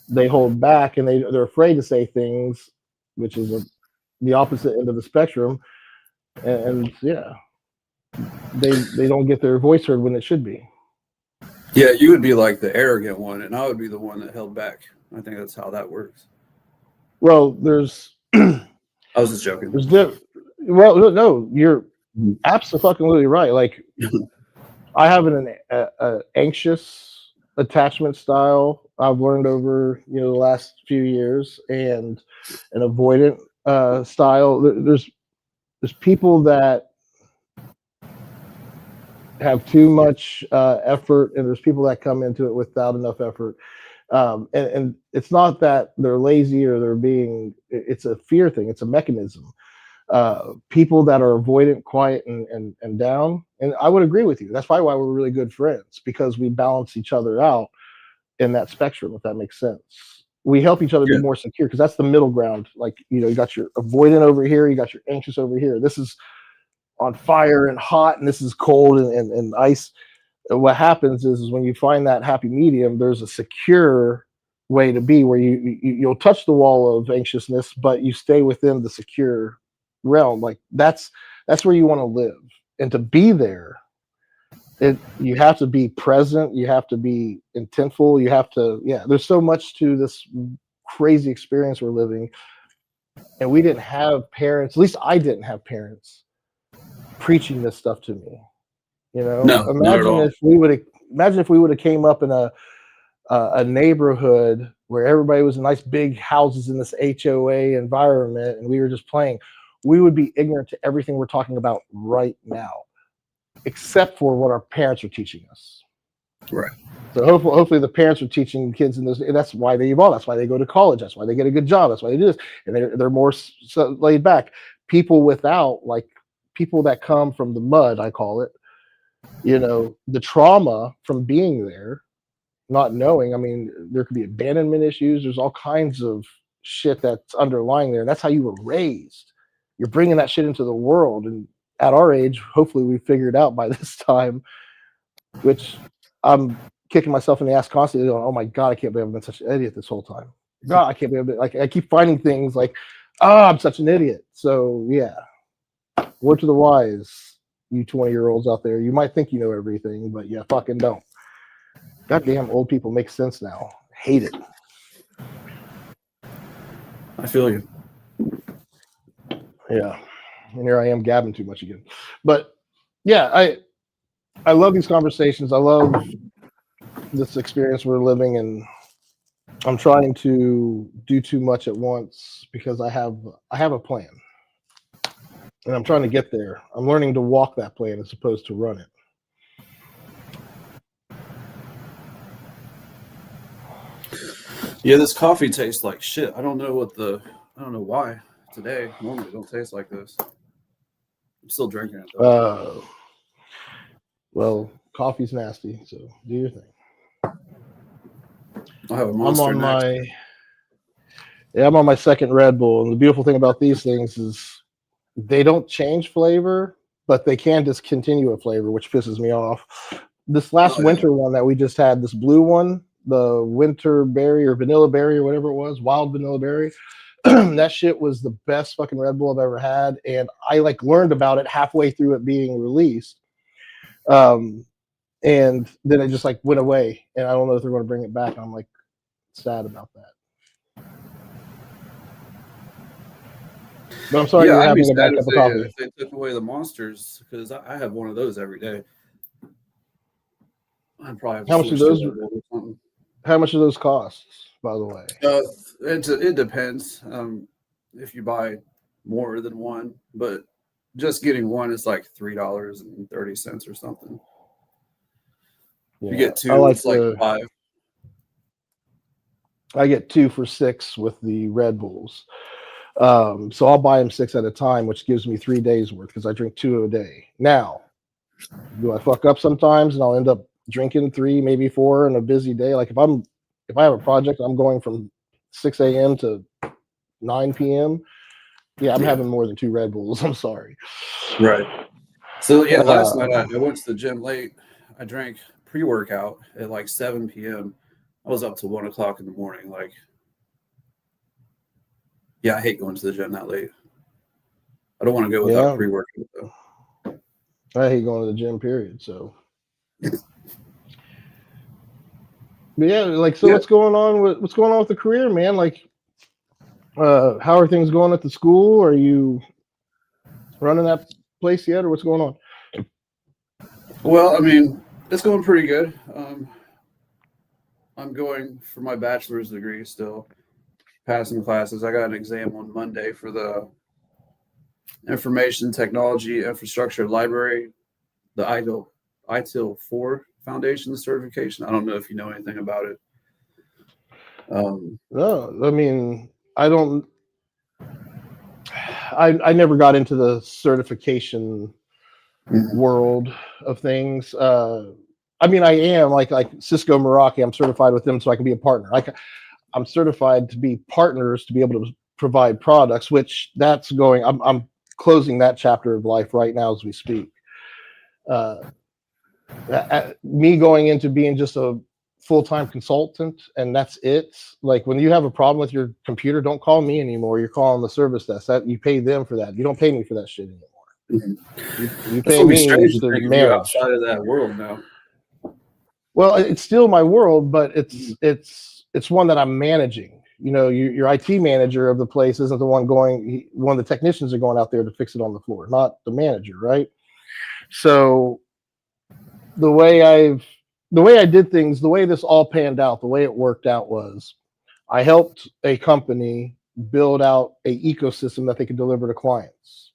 they hold back and they're afraid to say things, which is the opposite end of the spectrum. And yeah, they don't get their voice heard when it should be. yeah, you would be like the arrogant one, and I would be the one that held back. I think that's how that works. Well, there's I was just joking. well, no, you're absolutely right. Like, I have an anxious attachment style I've learned over the last few years, and an avoidant style. There's people that have too much effort, and there's people that come into it without enough effort. And it's not that they're lazy or it's a fear thing. It's a mechanism. People that are avoidant, quiet, and down. And I would agree with you. That's probably why we're really good friends, because we balance each other out in that spectrum, if that makes sense. We help each other be more secure, because that's the middle ground. Like, you got your avoidant over here, you got your anxious over here. This is on fire and hot, and this is cold and ice. And what happens is when you find that happy medium, there's a secure way to be, where you'll touch the wall of anxiousness, but you stay within the secure realm. Like, that's where you want to live. And to be there, you have to be present, you have to be intentful, there's so much to this crazy experience we're living. And we didn't have parents, at least I didn't have parents preaching this stuff to me. No, imagine if we would have came up in a neighborhood where everybody was in nice big houses in this HOA environment, and we were just playing. We would be ignorant to everything we're talking about right now, except for what our parents are teaching us. Right. So hopefully the parents are teaching kids in those. And that's why they evolve. That's why they go to college. That's why they get a good job. That's why they do this. And they're more laid back. People that come from the mud, I call it. The trauma from being there, not knowing. I mean, there could be abandonment issues. There's all kinds of shit that's underlying there. And that's how you were raised. You're bringing that shit into the world. And at our age, hopefully we figured out by this time, which I'm kicking myself in the ass constantly going, oh my God, I can't believe I've been such an idiot this whole time. God, I can't believe it. Like, I keep finding things like, I'm such an idiot. So yeah, word to the wise, you 20-year-olds out there, you might think you know everything, but you fucking don't. Goddamn old people make sense now. Hate it. I feel you. Yeah. And here I am gabbing too much again. But yeah, I love these conversations. I love this experience we're living, and I'm trying to do too much at once because I have a plan. And I'm trying to get there. I'm learning to walk that plan as opposed to run it. Yeah, this coffee tastes like shit. I don't know why today. Normally it don't taste like this. I'm still drinking it though. Well, coffee's nasty, so do your thing. I have a Monster I'm on my second Red Bull, and the beautiful thing about these things is they don't change flavor, but they can discontinue a flavor, which pisses me off. This last Oh, yeah. winter one that we just had, this blue one, the winter berry or vanilla berry or whatever it was, wild vanilla berry. That shit was the best fucking Red Bull I've ever had, and I like learned about it halfway through it being released. And then it just like went away, and I don't know if they're going to bring it back. I'm like sad about that. But I'm sorry you're I'd be having a bad sad cup of coffee. if they took away the monsters, because I have one of those every day. I'd probably have to How much do switch those- to Red Bull or something. How much do those cost, by the way? It depends. If you buy more than one, but just getting one is like $3.30 or something. If you get two, I like it's like the- $5. I get 2 for $6 with the Red Bulls. So I'll buy them 6 at a time, which gives me 3 days worth because I drink 2 a day. Now, do I fuck up sometimes and I'll end up drinking 3, maybe 4 in a busy day? Like if I have a project, I'm going from 6 a.m. to 9 p.m. Yeah, I'm having more than 2 Red Bulls. I'm sorry. Right. So yeah, last Uh, night I went to the gym late. I drank pre-workout at like 7 p.m. I was up till 1 o'clock in the morning. Like, yeah, I hate going to the gym that late. I don't want to go without Yeah. pre-workout though. I hate going to the gym, period. So, but yeah, like, so Yeah. what's going on with the career, man? Like, how are things going at the school? Are you running that place yet, or what's going on? Well, I mean, it's going pretty good. I'm going for my bachelor's degree still, passing classes. I got an exam on Monday for the Information Technology Infrastructure Library, the ITIL 4 Foundation certification. I don't know if you know anything about it. No, I mean, I don't. I never got into the certification world of things. I mean, I am like Cisco Meraki. I'm certified with them, so I can be a partner. I'm certified to be partners to be able to provide products, which that's going. I'm closing that chapter of life right now as we speak. Me going into being just a full-time consultant and that's it. Like when you have a problem with your computer, don't call me anymore. You're calling the service desk. That you pay them for that. You don't pay me for that shit anymore. You That's pay gonna be me strange to to think of you manage. outside of that world now. Well, it's still my world, but it's one that I'm managing. You know, your IT manager of the place isn't the one going. One of the technicians are going out there to fix it on the floor, not the manager, right? So the way I did things, the way this all panned out, the way it worked out was I helped a company build out an ecosystem that they could deliver to clients.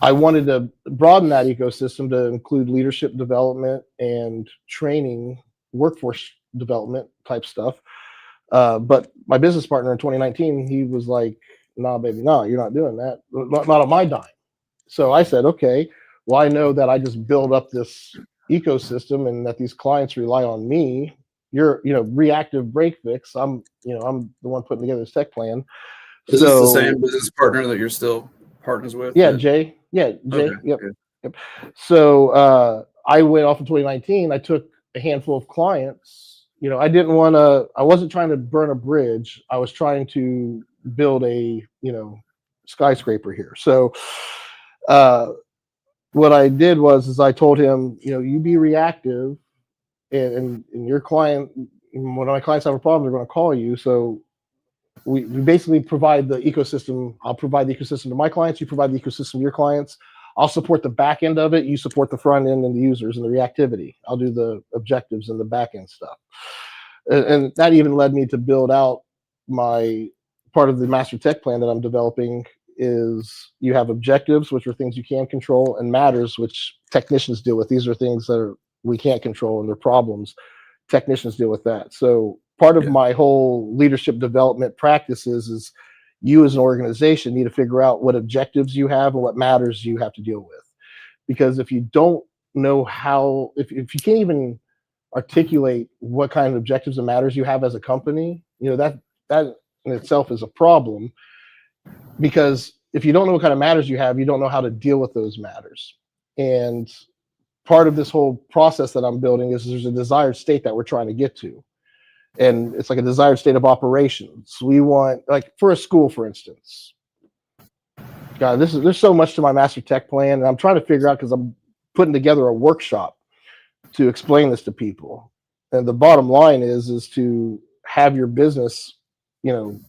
I wanted to broaden that ecosystem to include leadership development and training, workforce development type stuff. But my business partner in 2019, he was like, nah, baby, nah, you're not doing that. Not on my dime. So I said, okay, well, I know that I just build up this ecosystem and that these clients rely on me. You're, reactive break fix. I'm the one putting together this tech plan. Is this the same business partner that you're still partners with? Yeah, Jay. Yeah, Jay. Okay, Yep. good. Yep. So I went off in 2019. I took a handful of clients. I wasn't trying to burn a bridge. I was trying to build a, skyscraper here. So what I did was I told him, you be reactive and your client, when my clients have a problem, they're going to call you. So we basically provide the ecosystem. I'll provide the ecosystem to my clients. You provide the ecosystem to your clients. I'll support the back end of it. You support the front end and the users and the reactivity. I'll do the objectives and the back end stuff. And that even led me to build out my part of the master tech plan that I'm developing is you have objectives, which are things you can control, and matters, which technicians deal with. These are things that we can't control and they're problems. Technicians deal with that. So part of my whole leadership development practices is you as an organization need to figure out what objectives you have and what matters you have to deal with. Because if you don't know how, if you can't even articulate what kind of objectives and matters you have as a company, that in itself is a problem. Because if you don't know what kind of matters you have, you don't know how to deal with those matters. And part of this whole process that I'm building is there's a desired state that we're trying to get to. And it's like a desired state of operations. We want, like for a school, for instance, God, there's so much to my master tech plan, and I'm trying to figure out, because I'm putting together a workshop to explain this to people. And the bottom line is to have your business, you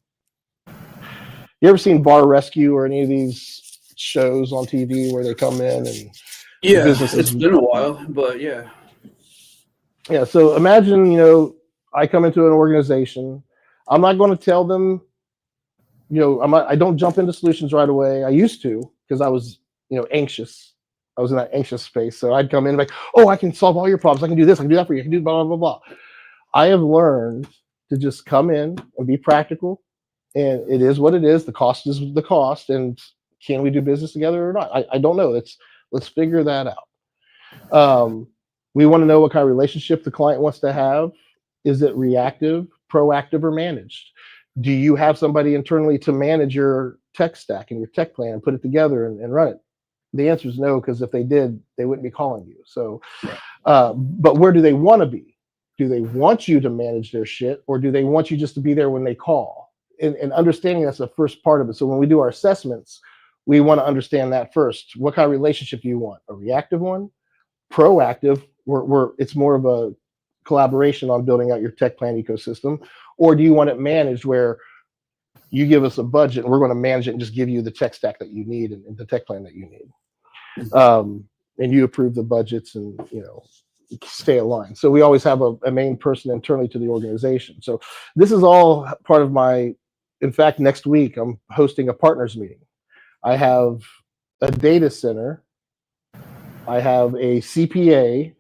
ever seen Bar Rescue or any of these shows on TV where they come in and Yeah, businesses- it's been a while, but yeah. Yeah, so imagine, I come into an organization. I'm not going to tell them, I don't jump into solutions right away. I used to, because I was, anxious. I was in that anxious space. So I'd come in like, oh, I can solve all your problems. I can do this. I can do that for you. I can do blah, blah, blah, blah. I have learned to just come in and be practical. And it is what it is. The cost is the cost. And can we do business together or not? I don't know. Let's figure that out. We want to know what kind of relationship the client wants to have. Is it reactive, proactive, or managed? Do you have somebody internally to manage your tech stack and your tech plan and put it together and run it? The answer is no, because if they did, they wouldn't be calling you. So, but where do they want to be? Do they want you to manage their shit, or do they want you just to be there when they call? And understanding that's the first part of it. So when we do our assessments, we want to understand that first. What kind of relationship do you want? A reactive one? Proactive, where it's more of a collaboration on building out your tech plan ecosystem? Or do you want it managed where you give us a budget and we're going to manage it and just give you the tech stack that you need and the tech plan that you need? And you approve the budgets and, stay aligned. So we always have a main person internally to the organization. So this is all part of in fact, next week, I'm hosting a partners meeting. I have a data center. I have a CPA.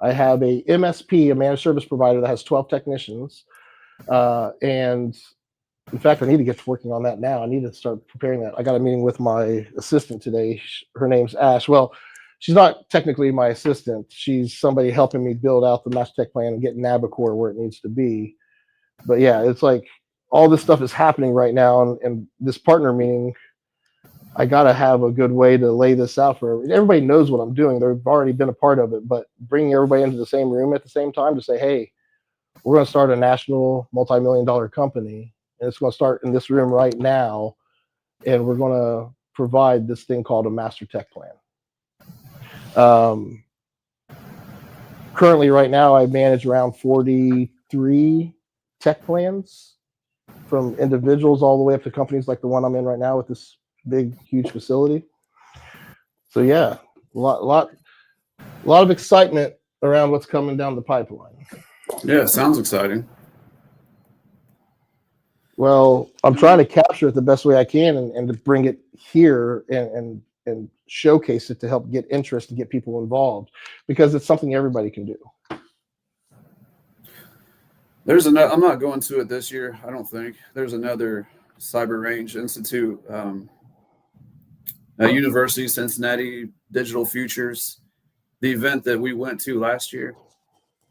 I have a MSP, a managed service provider that has 12 technicians. And in fact, I need to get to working on that now. I need to start preparing that. I got a meeting with my assistant today. Her name's Ash. Well, she's not technically my assistant. She's somebody helping me build out the master tech plan and get Navicore where it needs to be. But yeah, it's like all this stuff is happening right now. And this partner meeting, I got to have a good way to lay this out for everybody. Knows what I'm doing. They've already been a part of it, but bringing everybody into the same room at the same time to say, hey, we're going to start a national multi-million-dollar company, and it's going to start in this room right now, and we're going to provide this thing called a master tech plan. Currently, right now, I manage around 43 tech plans, from individuals all the way up to companies like the one I'm in right now with this big, huge facility. So yeah, a lot of excitement around what's coming down the pipeline. Yeah, it sounds exciting. Well, I'm trying to capture it the best way I can and to bring it here and showcase it to help get interest and get people involved, because it's something everybody can do. There's another, I'm not going to it this year, I don't think. There's another Cyber Range Institute, at University of Cincinnati, Digital Futures, the event that we went to last year.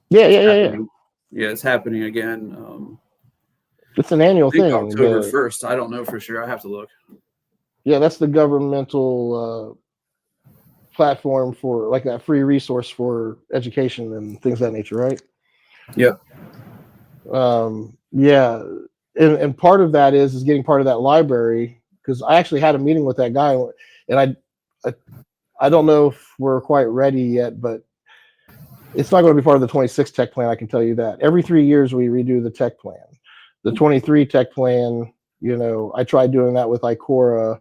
Yeah. Yeah, it's happening again. It's an annual I think thing. October 1st. I don't know for sure. I have to look. Yeah, that's the governmental platform for like that free resource for education and things of that nature, right? Yep. Yeah, and part of that is getting part of that library, because I actually had a meeting with that guy, and I don't know if we're quite ready yet, but it's not going to be part of the 26 tech plan. I can tell you that. Every 3 years we redo the tech plan. The 23 tech plan, I tried doing that with Icora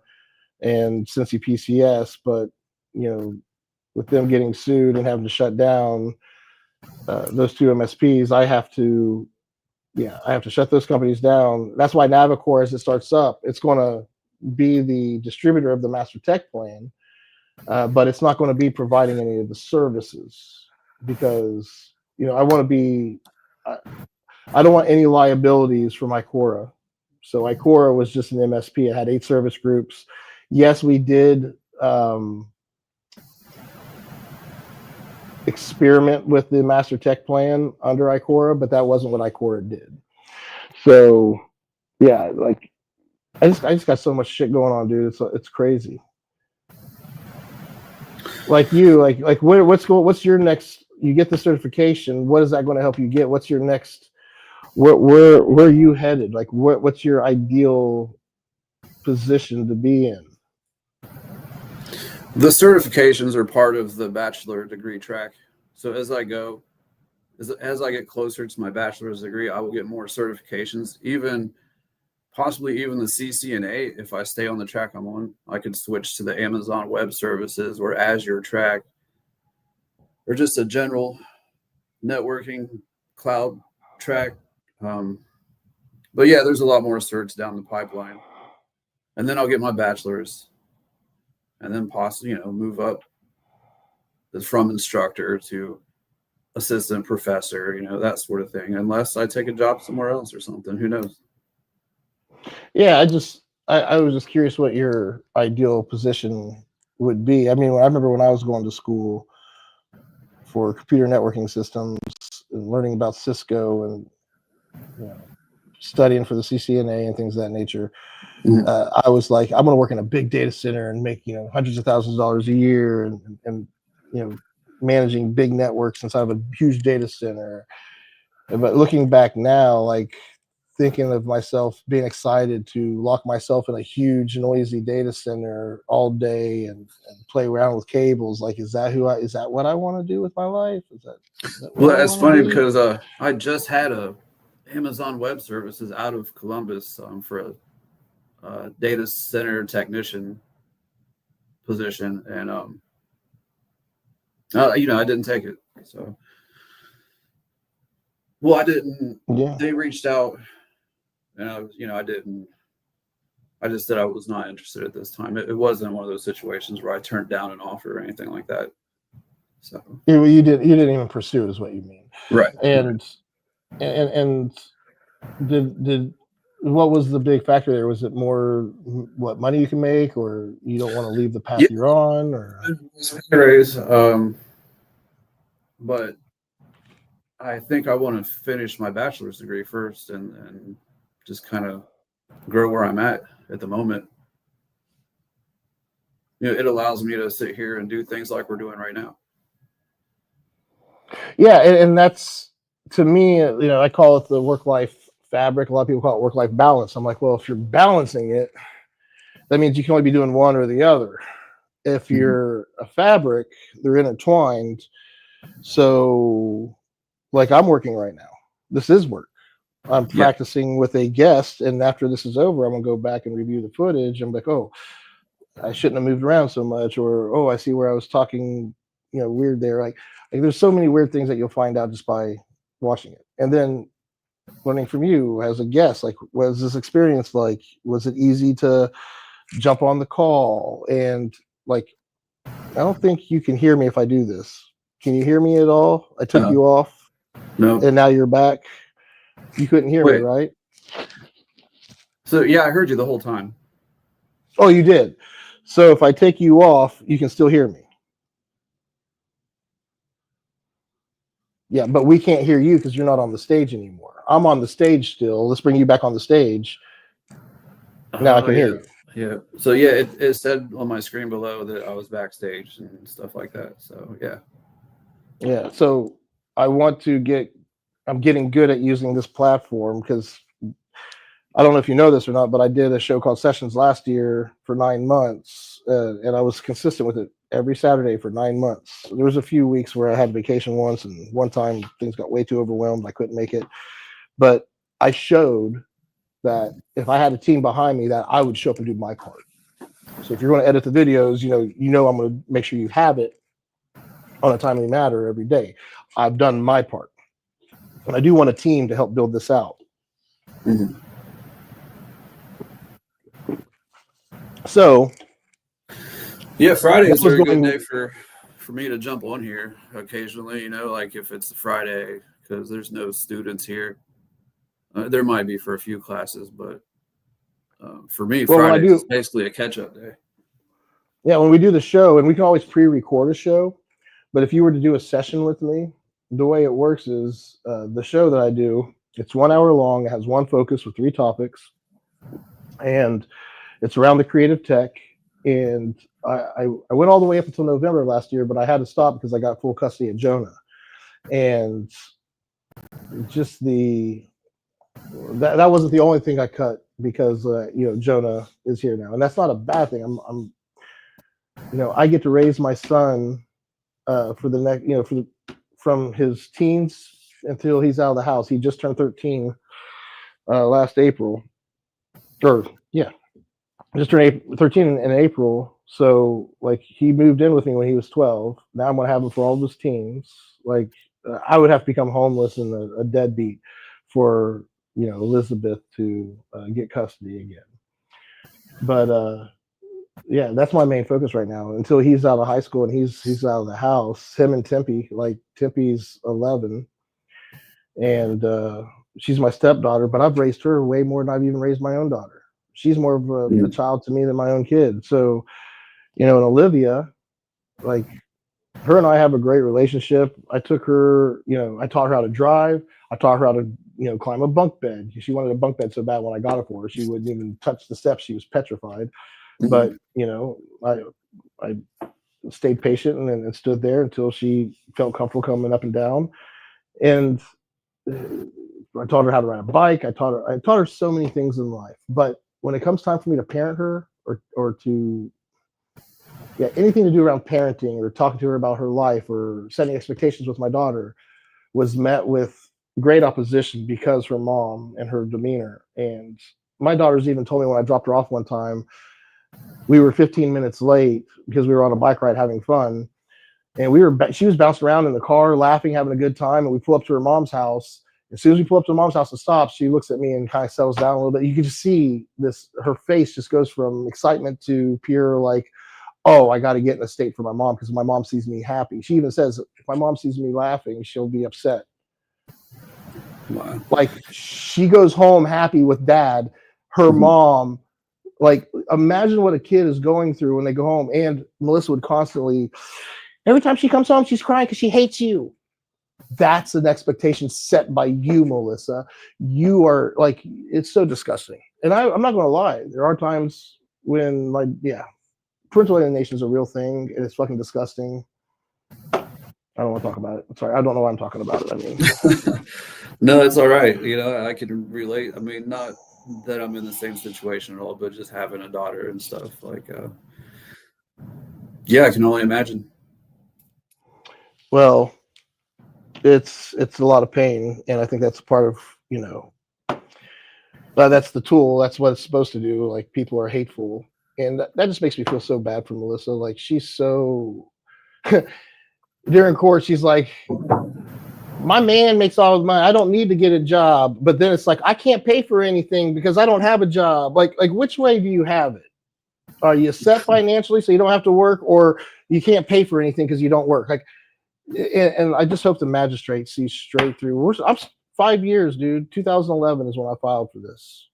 and Cincy PCS, but with them getting sued and having to shut down those two MSPs, I have to shut those companies down. That's why Navicore, as it starts up, it's going to be the distributor of the master tech plan, but it's not going to be providing any of the services, because I want to be. I don't want any liabilities from Icora. So Icora was just an MSP. It had 8 service groups. Yes, we did experiment with the master tech plan under Icora, but that wasn't what Icora did. So yeah, like I just got so much shit going on, dude. It's crazy. Like what's your next? You get the certification. What is that going to help you get? What's your next? Where are you headed? Like what's your ideal position to be in? The certifications are part of the bachelor degree track. So as I get closer to my bachelor's degree, I will get more certifications, possibly even the CCNA. If I stay on the track I'm on, I could switch to the Amazon Web Services or Azure track, or just a general networking cloud track. But yeah, there's a lot more certs down the pipeline, and then I'll get my bachelor's, and then possibly move up from instructor to assistant professor, that sort of thing, unless I take a job somewhere else or something. Who knows? Yeah, I was just curious what your ideal position would be. I mean, I remember when I was going to school for computer networking systems and learning about Cisco and studying for the CCNA and things of that nature. Mhm. I was like, I'm going to work in a big data center and make hundreds of thousands of dollars a year, and managing big networks inside of a huge data center. But looking back now, like thinking of myself being excited to lock myself in a huge noisy data center all day and play around with cables, like is that what I want to do with my life? Is that Well, what I that's wanna funny do? because I just had a Amazon Web Services out of Columbus for a data center technician position, and I didn't take it. So, well, I didn't. Yeah. They reached out, and I didn't. I just said I was not interested at this time. It wasn't one of those situations where I turned down an offer or anything like that. So You didn't even pursue it, is what you mean. right. And did what was the big factor there? Was it more what money you can make, or you don't want to leave the path Yeah. you're on, or Raise, but I think I want to finish my bachelor's degree first and just kind of grow where I'm at the moment. It allows me to sit here and do things like we're doing right now. yeah, and that's, to me, I call it the work-life fabric. A lot of people call it work-life balance. I'm like, well, if you're balancing it, that means you can only be doing one or the other. If you're a fabric, they're intertwined. So, like, I'm working right now. This is work. I'm practicing with a guest, and after this is over, I'm gonna go back and review the footage. I'm like, oh, I shouldn't have moved around so much, or oh, I see where I was talking, weird there. Like there's so many weird things that you'll find out just by watching it, and then learning from you as a guest. Like, what was this experience like? Was it easy to jump on the call? And like, I don't think you can hear me if I do this. Can you hear me at all? I took you off, No. and now you're back. You couldn't hear me, right? So yeah, I heard you the whole time. Oh, you did. So if I take you off, you can still hear me. Yeah, but we can't hear you because you're not on the stage anymore. I'm on the stage still. Let's bring you back on the stage. Now I can hear you. Yeah. So yeah, it said on my screen below that I was backstage and stuff like that. So yeah. Yeah. So I'm getting good at using this platform because I don't know if you know this or not, but I did a show called Sessions last year for 9 months, and I was consistent with it every Saturday for 9 months. There was a few weeks where I had vacation once, and one time things got way too overwhelmed. I couldn't make it, but I showed that if I had a team behind me, that I would show up and do my part. So if you're going to edit the videos, I'm going to make sure you have it on a timely matter every day. I've done my part, and I do want a team to help build this out. Mm-hmm. So yeah, Friday is a very good day for me to jump on here occasionally, like if it's a Friday, because there's no students here. There might be for a few classes, but for me, Friday is basically a catch-up day. Yeah, when we do the show, and we can always pre-record a show, but if you were to do a session with me, the way it works is the show that I do, it's 1 hour long. It has one focus with 3 topics, and it's around the creative tech. and I went all the way up until November last year, but I had to stop because I got full custody of Jonah, and just that wasn't the only thing I cut because Jonah is here now, and that's not a bad thing. I'm I get to raise my son for the next from his teens until he's out of the house. He just turned 13 last April, or yeah, just turned 13 in April. So like he moved in with me when he was 12. Now I'm gonna have him for all of his teens. Like I would have to become homeless and a deadbeat for Elizabeth to get custody again. But yeah, that's my main focus right now until he's out of high school and he's out of the house. Him and Tempe, like Tempe's 11, and she's my stepdaughter, but I've raised her way more than I've even raised my own daughter. She's more of a child to me than my own kid. So, and Olivia, like her and I have a great relationship. I took her, I taught her how to drive. I taught her how to, climb a bunk bed. She wanted a bunk bed so bad when I got it for her, she wouldn't even touch the steps. She was petrified. But I stayed patient and stood there until she felt comfortable coming up and down. And I taught her how to ride a bike. I taught her so many things in life. But when it comes time for me to parent her or to anything to do around parenting or talking to her about her life or setting expectations with my daughter was met with great opposition because her mom and her demeanor. And my daughter's even told me when I dropped her off one time, we were 15 minutes late because we were on a bike ride having fun, and she was bouncing around in the car laughing, having a good time, and we pull up to her mom's house. As soon as we pull up to her mom's house and stop, she looks at me and kind of settles down a little bit. You can just see her face just goes from excitement to pure like, oh, I got to get in a state for my mom because my mom sees me happy. She even says if my mom sees me laughing, she'll be upset. Wow. Like she goes home happy with dad. Her mom, like imagine what a kid is going through when they go home. And Melissa would constantly, every time she comes home, she's crying because she hates you. That's an expectation set by you, Melissa. You are like, it's so disgusting. And I'm not going to lie. There are times when parental alienation is a real thing. And it's fucking disgusting. I don't want to talk about it. I'm sorry. I don't know why I'm talking about it. I mean, No, it's all right. I can relate. I mean, not that I'm in the same situation at all, but just having a daughter and stuff like, I can only imagine. well, it's a lot of pain, and I think that's part of but that's the tool. That's what it's supposed to do. Like people are hateful, and that just makes me feel so bad for Melissa. Like she's so during court, she's like, my man makes all the money. I don't need to get a job. But then it's like, I can't pay for anything because I don't have a job. Like which way do you have it? Are you set financially so you don't have to work, or you can't pay for anything because you don't work? Like, and I just hope the magistrate sees straight through. I'm 5 years, dude. 2011 is when I filed for this.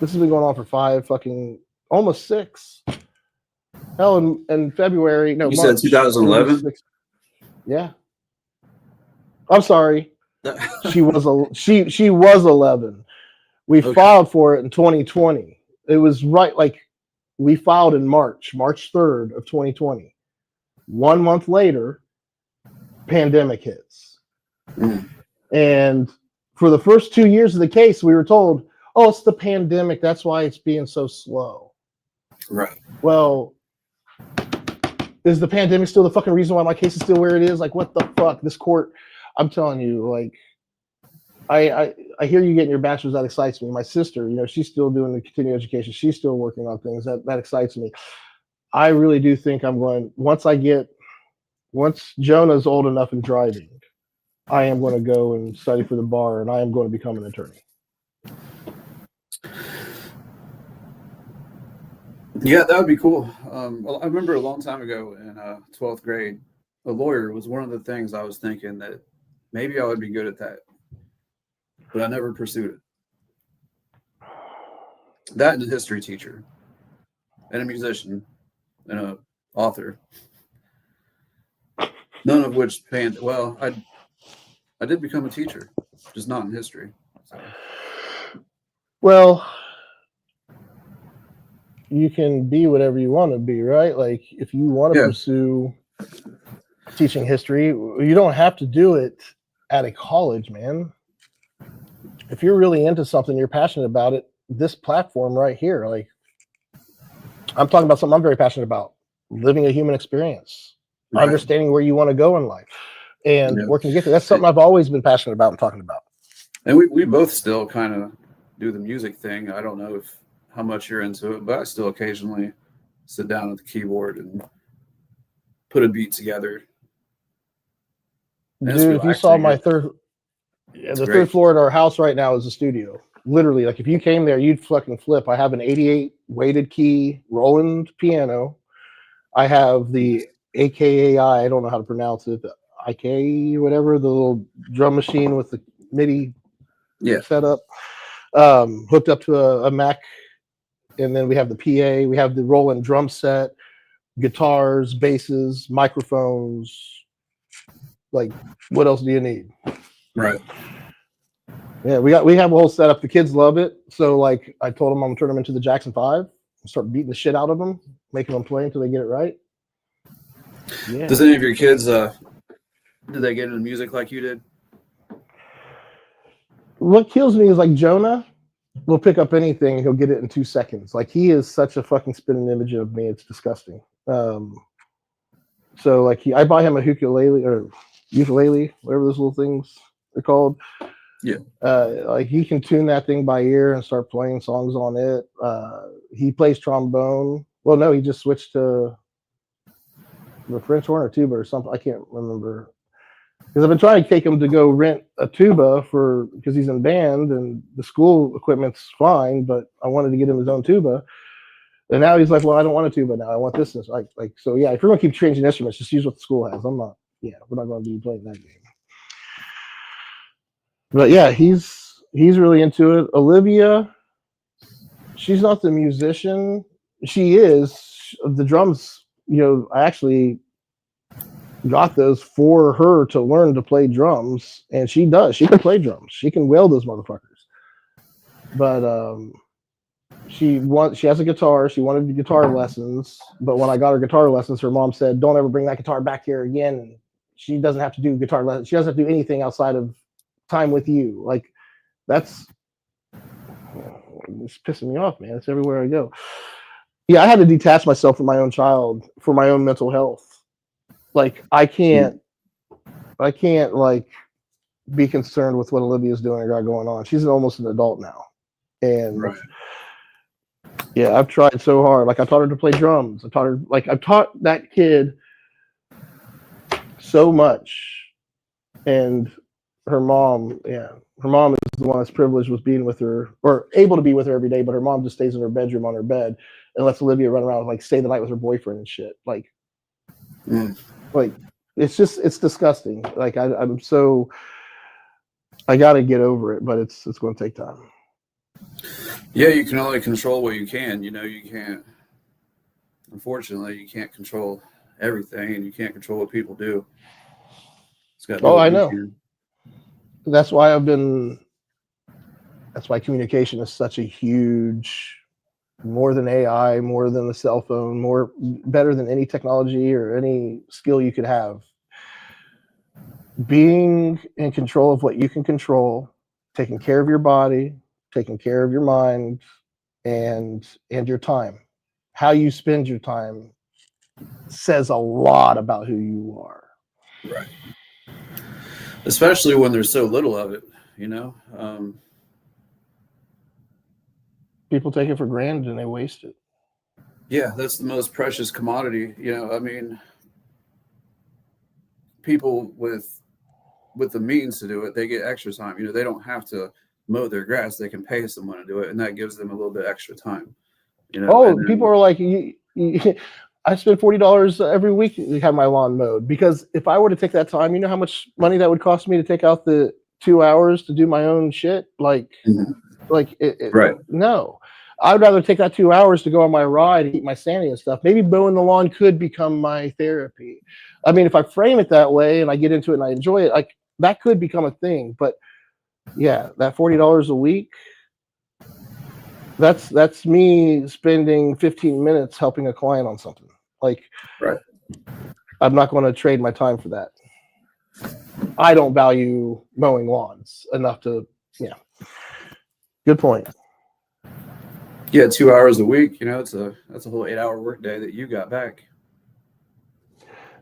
This has been going on for almost 6. Hell, in February, no, You March, said 2011? Yeah. I'm sorry. She was 11. We filed for it in 2020. It was right, like we filed in March 3rd of 2020. 1 month later, pandemic hits. And for the first 2 years of the case, we were told, oh, it's the pandemic. That's why it's being so slow. Right. Well, is the pandemic still the fucking reason why my case is still where it is? Like, what the fuck? This court, I'm telling you, like, I hear you getting your bachelor's. That excites me. My sister, she's still doing the continuing education. She's still working on things. That excites me. I really do think I'm going, once Jonah's old enough and driving, I am going to go and study for the bar, and I am going to become an attorney. Yeah, that would be cool. I remember a long time ago in 12th grade, a lawyer was one of the things I was thinking that maybe I would be good at that, but I never pursued it. That and a history teacher and a musician and an author, none of which panned. Well, I did become a teacher, just not in history. So. Well, you can be whatever you want to be, right? Like if you want to Yeah. pursue teaching history, you don't have to do it at a college, man. If you're really into something, you're passionate about it, this platform right here, like I'm talking about something I'm very passionate about, living a human experience, Right. understanding where you want to go in life and Yeah. working to get there. That's something I've always been passionate about and talking about. And we both still kind of do the music thing. I don't know how much you're into it, but I still occasionally sit down at the keyboard and put a beat together. And it's Dude, if you saw my relaxing. the great. third floor at our house right now is a studio. Literally, like if you came there, you'd fucking flip. I have an 88 weighted key Roland piano. I have the AKAI, I don't know how to pronounce it, the IK, whatever, the little drum machine with the MIDI Yeah. setup, hooked up to a Mac. And then we have the PA, we have the Roland drum set, guitars, basses, microphones. Like, what else do you need? Right. Yeah, we have a whole setup. The kids love it. So like I told them I'm gonna turn them into the Jackson 5 and start beating the shit out of them, making them play until they get it right. Yeah. Does any of your kids did they get into music like you did? What kills me is like Jonah will pick up anything and he'll get it in 2 seconds. Like he is such a fucking spinning image of me. It's disgusting. So like I buy him a ukulele, whatever those little things are called. Yeah. Like he can tune that thing by ear and start playing songs on it. He plays trombone. Well, no, he just switched to the French horn or tuba or something. I can't remember. Because I've been trying to take him to go rent a tuba because he's in band and the school equipment's fine, but I wanted to get him his own tuba. And now he's like, well, I don't want a tuba now. I want this. Like so yeah, if you're gonna keep changing instruments, just use what the school has. We're not gonna be playing that game. But yeah, he's really into it. Olivia, she's not the musician. She is. The drums, I actually got those for her to learn to play drums, and she does. She can play drums. She can wail those motherfuckers. But she has a guitar. She wanted the guitar lessons, but when I got her guitar lessons, her mom said, "Don't ever bring that guitar back here again." And she doesn't have to do guitar lessons. She doesn't have to do anything outside of time with you. Like it's pissing me off, man. It's everywhere I go. Yeah, I had to detach myself from my own child for my own mental health. Like I can't like be concerned with what Olivia's doing or got going on. She's almost an adult now. And Right. yeah, I've tried so hard. Like I taught her to play drums. I've taught that kid so much. And her mom is the one that's privileged with being with her or able to be with her every day, but her mom just stays in her bedroom on her bed and lets Olivia run around like stay the night with her boyfriend and shit. Like it's disgusting. Like I gotta get over it, but it's gonna take time. Yeah, you can only control what you can. You can't. Unfortunately, you can't control everything, and you can't control what people do. It's got. Oh, I know. That's why communication is such a huge, more than AI, more than the cell phone, better than any technology or any skill you could have. Being in control of what you can control, taking care of your body, taking care of your mind, and your time. How you spend your time says a lot about who you are. Right. Especially when there's so little of it, People take it for granted and they waste it. Yeah, that's the most precious commodity. People with the means to do it, they get extra time. They don't have to mow their grass; they can pay someone to do it, and that gives them a little bit extra time. People are like, I spend $40 every week to have my lawn mowed because if I were to take that time, you know how much money that would cost me to take out the 2 hours to do my own shit? Right. No, I would rather take that 2 hours to go on my ride and keep my sanity and stuff. Maybe mowing the lawn could become my therapy. I mean, if I frame it that way and I get into it and I enjoy it, like that could become a thing. But yeah, that $40 a week, That's me spending 15 minutes helping a client on something. Like, Right. I'm not going to trade my time for that. I don't value mowing lawns enough to, yeah. Good point. Yeah, 2 hours a week. That's a whole 8-hour workday that you got back.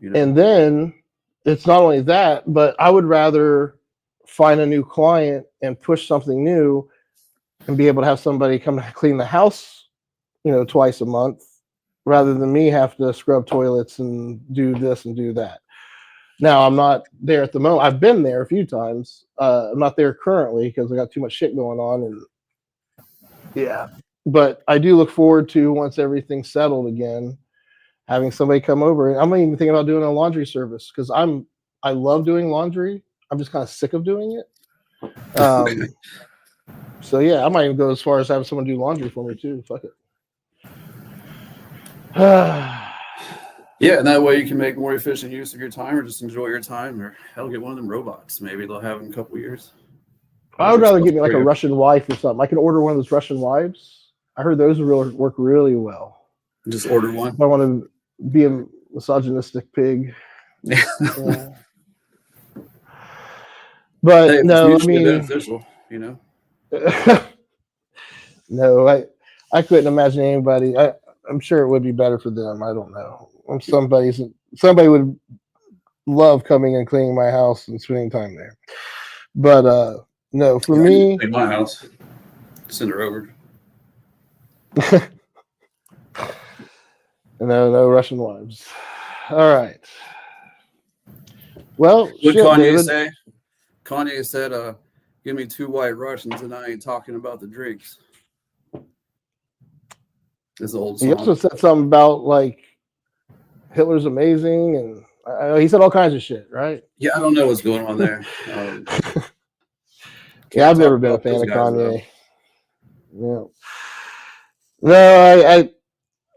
And then it's not only that, but I would rather find a new client and push something new and be able to have somebody come clean the house, twice a month, rather than me have to scrub toilets and do this and do that. Now, I'm not there at the moment. I've been there a few times. I'm not there currently because I got too much shit going on. And yeah, but I do look forward to, once everything's settled again, having somebody come over. And I'm not even thinking about doing a laundry service because I love doing laundry. I'm just kind of sick of doing it. So yeah, I might even go as far as having someone do laundry for me too. Fuck it. Yeah, and that way you can make more efficient use of your time, or just enjoy your time, or hell, get one of them robots. Maybe they'll have in a couple years. I would rather get me like a Creative. Russian wife or something. I can order one of those Russian wives. I heard those work really well. Just order one. If I want to be a misogynistic pig. Yeah. But Hey, if no, it's mutually beneficial, no, I couldn't imagine anybody. I'm sure it would be better for them. I don't know. Somebody would love coming and cleaning my house and spending time there. But no, for me, in my house, send her over. No Russian wives. All right. Well, What shit, Kanye David. say? Kanye said, "Give me 2 white Russians, and I ain't talking about the drinks." This old song. He also said something about like Hitler's amazing, and he said all kinds of shit, right? Yeah, I don't know what's going on there. Yeah, I've never been a fan of Kanye. Yeah. No,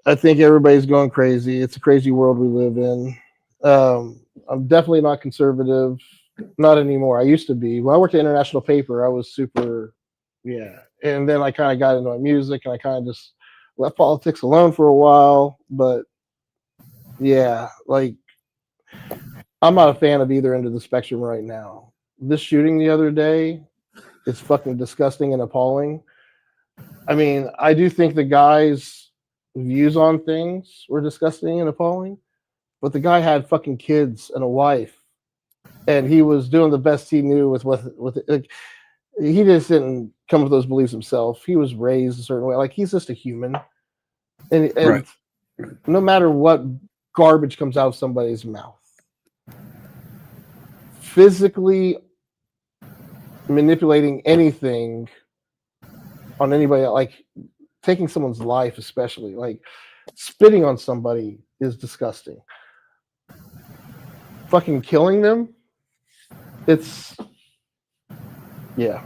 I think everybody's going crazy. It's a crazy world we live in. I'm definitely not conservative. Not anymore. I used to be. When I worked at International Paper, I was super, yeah. And then I kind of got into my music, and I kind of just left politics alone for a while. But yeah, like, I'm not a fan of either end of the spectrum right now. This shooting the other day is fucking disgusting and appalling. I mean, I do think the guy's views on things were disgusting and appalling, but the guy had fucking kids and a wife, and he was doing the best he knew with like, he just didn't come with those beliefs himself. He was raised a certain way. Like, he's just a human, and Right. No matter what garbage comes out of somebody's mouth, physically manipulating anything on anybody, like taking someone's life, especially like spitting on somebody, is disgusting. Fucking killing them, it's yeah.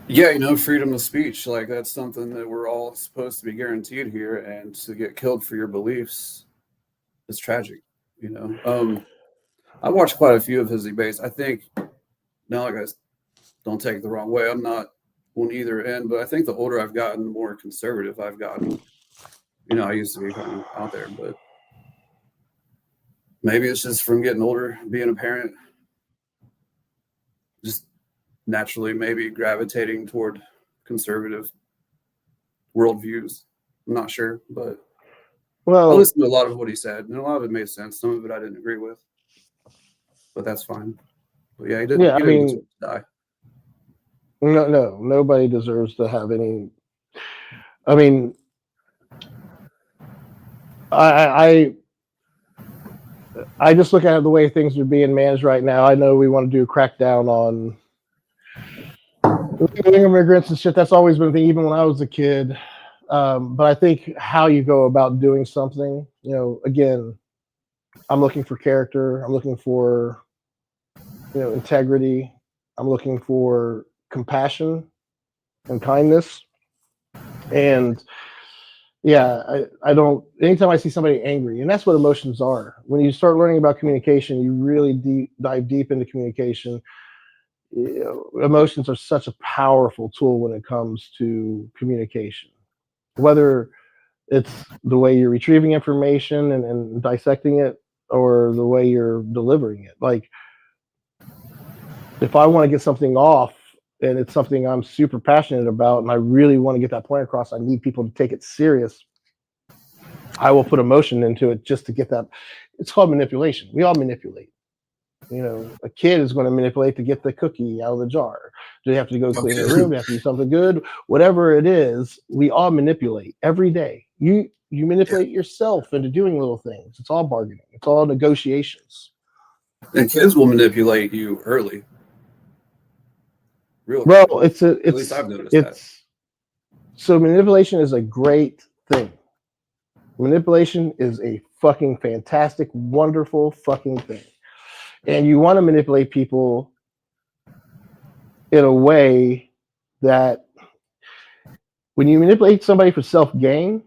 Yeah, freedom of speech, like that's something that we're all supposed to be guaranteed here, and to get killed for your beliefs is tragic. I watched quite a few of his debates. I think, now, guys, don't take it the wrong way, I'm not on either end, but I think the older I've gotten, the more conservative I've gotten. I used to be kind of out there, but maybe it's just from getting older, being a parent, just naturally maybe gravitating toward conservative worldviews. I'm not sure, but I Well, listened to a lot of what he said, and a lot of it made sense. Some of it I didn't agree with, but that's fine. But yeah, he didn't. Yeah, he I didn't mean, die. no, nobody deserves to have any. I mean, I just look at the way things are being managed right now. I know we want to do a crackdown on immigrants and shit. That's always been a thing, even when I was a kid. But I think how you go about doing something, again, I'm looking for character. I'm looking for, integrity. I'm looking for compassion and kindness. And yeah, I don't, anytime I see somebody angry, and that's what emotions are. When you start learning about communication, you really dive deep into communication. emotions are such a powerful tool when it comes to communication. Whether it's the way you're retrieving information and dissecting it, or the way you're delivering it. Like, if I want to get something off and it's something I'm super passionate about and I really want to get that point across, I need people to take it serious. I will put emotion into it just to get that. It's called manipulation. We all manipulate. You know, a kid is going to manipulate to get the cookie out of the jar. Do they have to go clean their room? They have to do something good. Whatever it is, we all manipulate every day. You manipulate yourself into doing little things. It's all bargaining. It's all negotiations. And kids will manipulate you early. Real. Well, at least I've noticed that. So manipulation is a great thing. Manipulation is a fucking fantastic, wonderful fucking thing. And you want to manipulate people in a way that when you manipulate somebody for self-gain,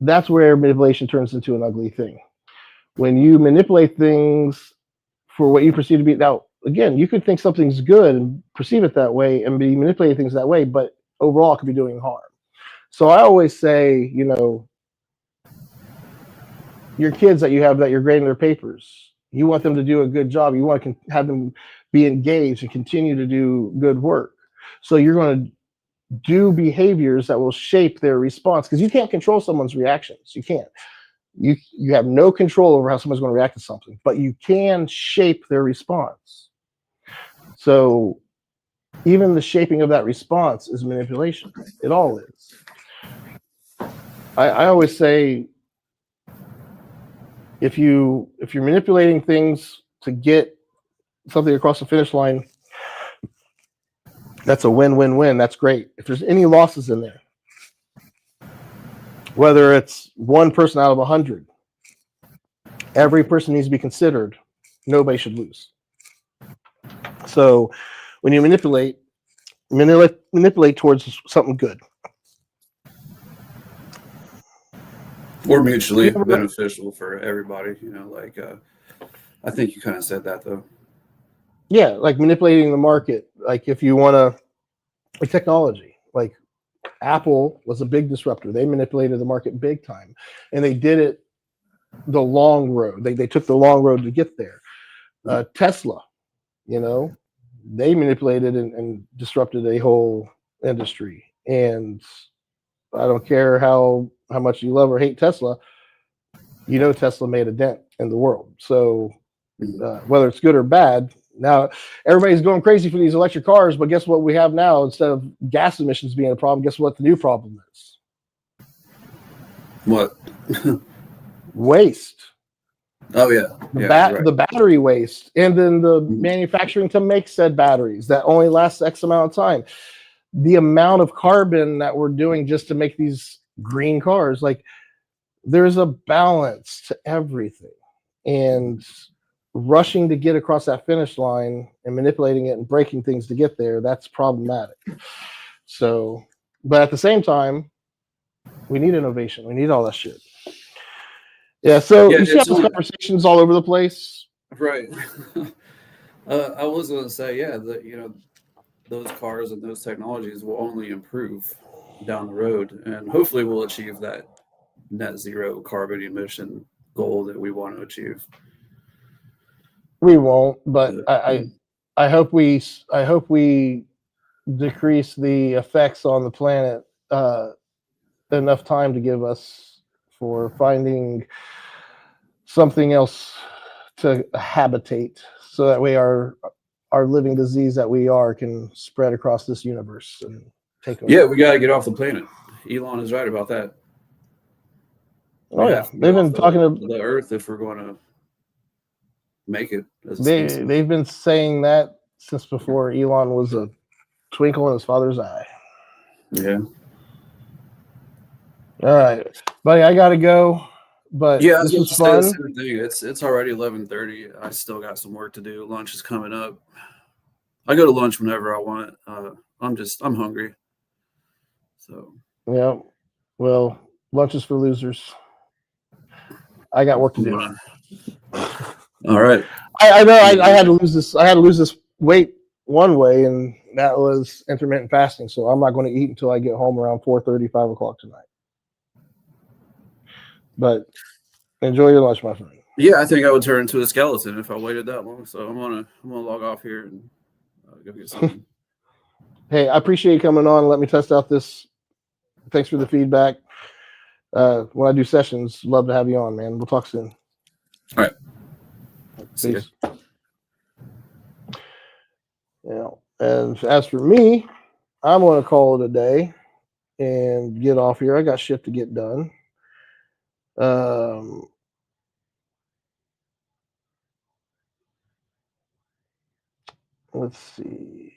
that's where manipulation turns into an ugly thing. When you manipulate things for what you perceive to be, now, again, you could think something's good and perceive it that way and be manipulating things that way, but overall it could be doing harm. So I always say, you know, your kids that you have that you're grading their papers, you want them to do a good job. You want to have them be engaged and continue to do good work. So you're going to do behaviors that will shape their response, because you can't control someone's reactions. You can't. You have no control over how someone's going to react to something, but you can shape their response. So even the shaping of that response is manipulation. It all is. I always say, if you're manipulating things to get something across the finish line, that's a win-win-win. That's great. If there's any losses in there, whether it's one person out of 100, every person needs to be considered. Nobody should lose. So when you manipulate towards something good. Or mutually beneficial for everybody, you know, like I think you kind of said that though. Yeah, like manipulating the market. Like if you want to, like technology, like Apple was a big disruptor. They manipulated the market big time, and they did it the long road. They took the long road to get there. Tesla, you know, they manipulated and disrupted a whole industry. And I don't care how much you love or hate Tesla, you know, Tesla made a dent in the world. So whether it's good or bad, now everybody's going crazy for these electric cars, but guess what we have now? Instead of gas emissions being a problem, guess what the new problem is? What? Waste. Oh yeah. The battery waste, and then the manufacturing to make said batteries that only last X amount of time. The amount of carbon that we're doing just to make these green cars, like there's a balance to everything, and rushing to get across that finish line and manipulating it and breaking things to get there, that's problematic. So, but at the same time, we need innovation. We need all that shit. Yeah. So you see how this conversation's all over the place, right? I was going to say, yeah, that, you know, those cars and those technologies will only improve down the road, and hopefully we'll achieve that net zero carbon emission goal that we want to achieve. We won't, but I hope we decrease the effects on the planet enough time to give us for finding something else to habitate, so that way our living disease that we are can spread across this universe and take over. Yeah, we got to get off the planet. Elon is right about that. Oh yeah, they've been talking to the Earth if we're going to make it. They've been saying that since before Elon was a twinkle in his father's eye. Yeah. All right, buddy, I gotta go. But yeah, this was fun. It's already 11:30. I still got some work to do. Lunch is coming up. I go to lunch whenever I want. I'm hungry. So yeah, well, lunch is for losers. I got work to do. All right. I know I had to lose this. I had to lose this weight one way, and that was intermittent fasting. So I'm not going to eat until I get home around 4:30, 5 o'clock tonight. But enjoy your lunch, my friend. Yeah, I think I would turn into a skeleton if I waited that long. So I'm gonna log off here and go get something. Hey, I appreciate you coming on and let me test out this. Thanks for the feedback. When I do sessions, love to have you on, man. We'll talk soon. All right. See ya. Peace. Yeah. And as for me, I'm going to call it a day and get off here. I got shit to get done. Let's see.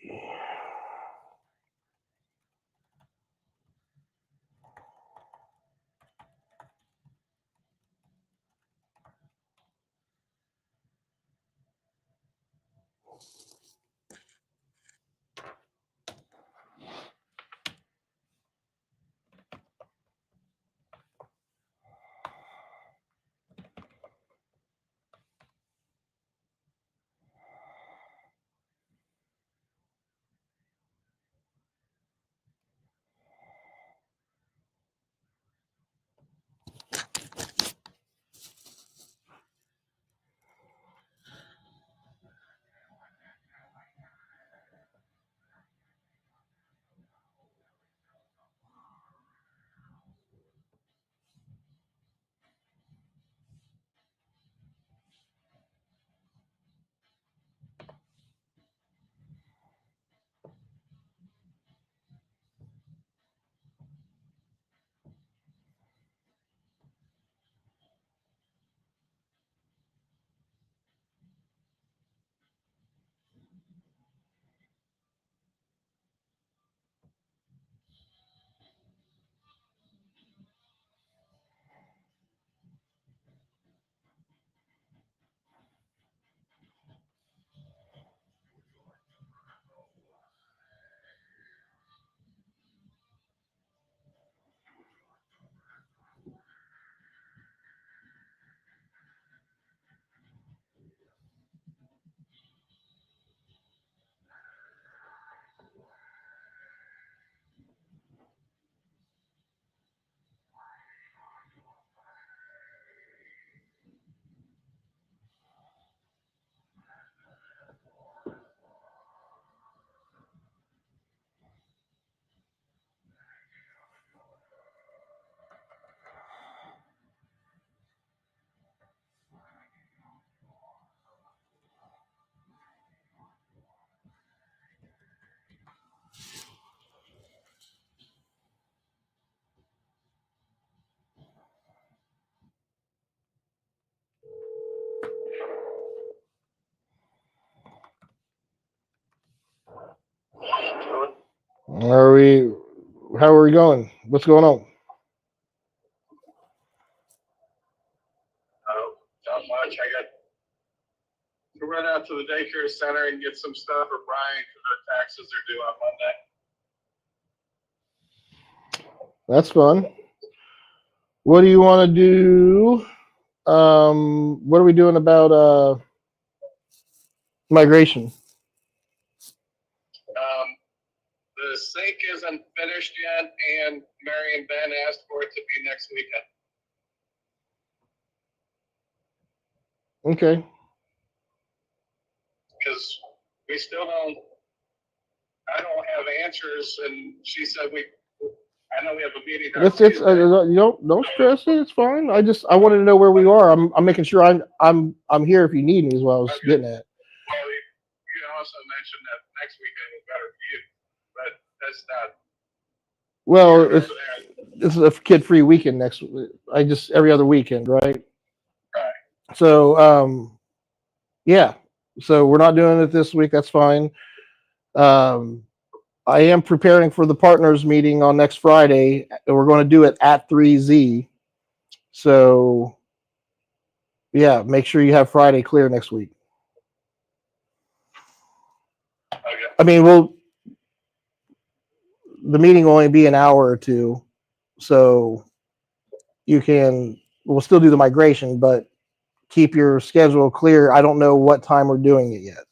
How are we going? What's going on? Not much. I got to run out to the daycare center and get some stuff for Brian because our taxes are due on Monday. That's fun. What do you want to do? What are we doing about migration? The sink isn't finished yet, and Mary and Ben asked for it to be next weekend Okay. because we still don't. I don't have answers, and she said I know we have a meeting. It's you don't stress it. It's fine. I wanted to know where we are. I'm making sure I'm here if you need me. Is what I was getting at. Well, you also mentioned that next weekend was better for you, but that's not. Well, it's a kid-free weekend next. Every other weekend, right? Right. So yeah. So we're not doing it this week. That's fine. I am preparing for the partners meeting on next Friday. We're going to do it at 3Z. So yeah, make sure you have Friday clear next week. Okay. I mean, the meeting will only be an hour or two, so we'll still do the migration, but keep your schedule clear. I don't know what time we're doing it yet.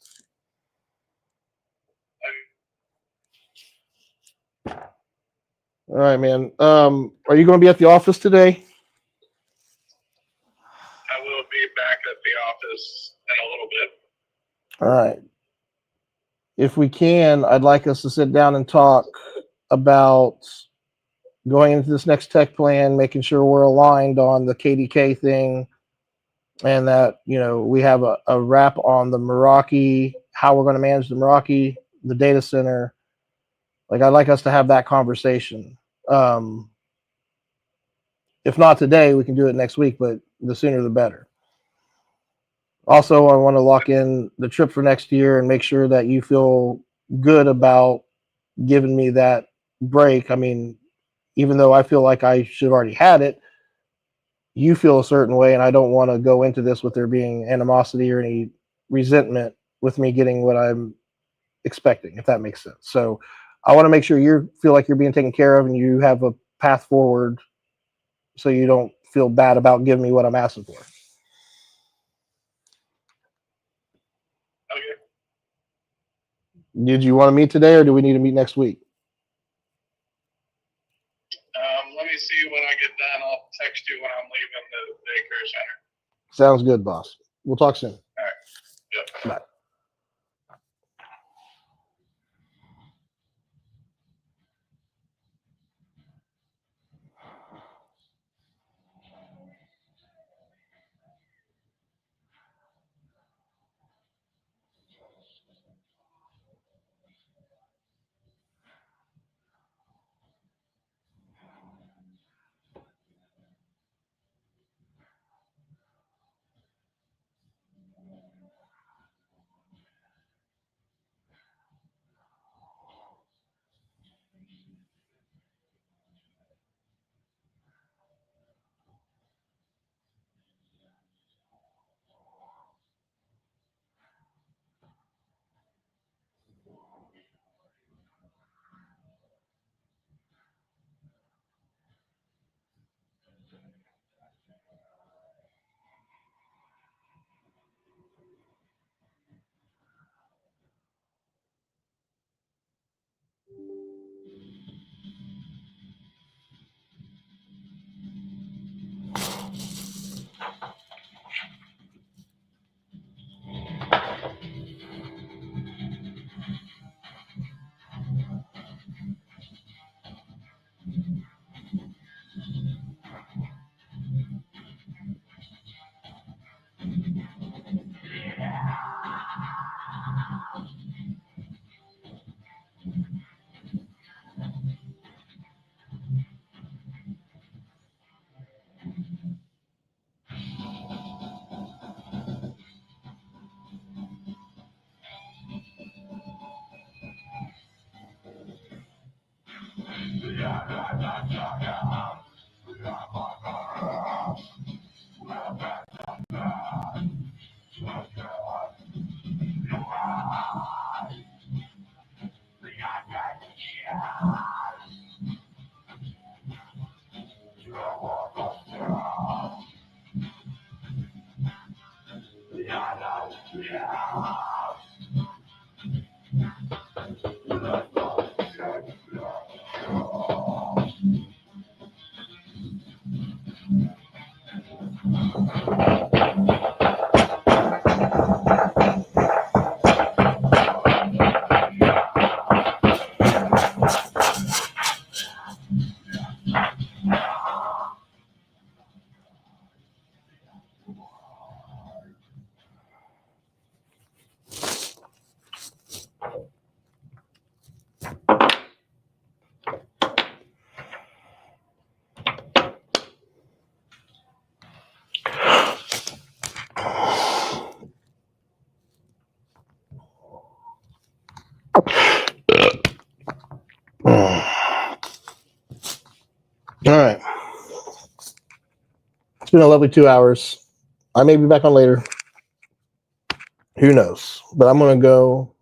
All right, man. Are you going to be at the office today? I will be back at the office in a little bit. All right. If we can, I'd like us to sit down and talk about going into this next tech plan, making sure we're aligned on the KDK thing, and that, you know, we have a wrap on the Meraki, how we're going to manage the Meraki, the data center. Like, I'd like us to have that conversation. If not today, we can do it next week, but the sooner the better. Also, I want to lock in the trip for next year and make sure that you feel good about giving me that break. I mean, even though I feel like I should have already had it, you feel a certain way, and I don't want to go into this with there being animosity or any resentment with me getting what I'm expecting, if that makes sense. So I want to make sure you feel like you're being taken care of and you have a path forward so you don't feel bad about giving me what I'm asking for. Okay. Did you want to meet today, or do we need to meet next week? Let me see when I get done. I'll text you when I'm leaving the daycare center. Sounds good, boss. We'll talk soon. Yep. Bye. All right. It's been a lovely 2 hours. I may be back on later. Who knows? But I'm going to go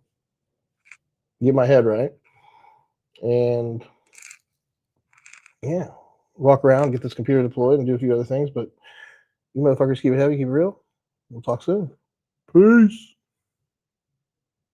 get my head right. And yeah, walk around, get this computer deployed, and do a few other things. But you motherfuckers keep it heavy, keep it real. We'll talk soon. Peace.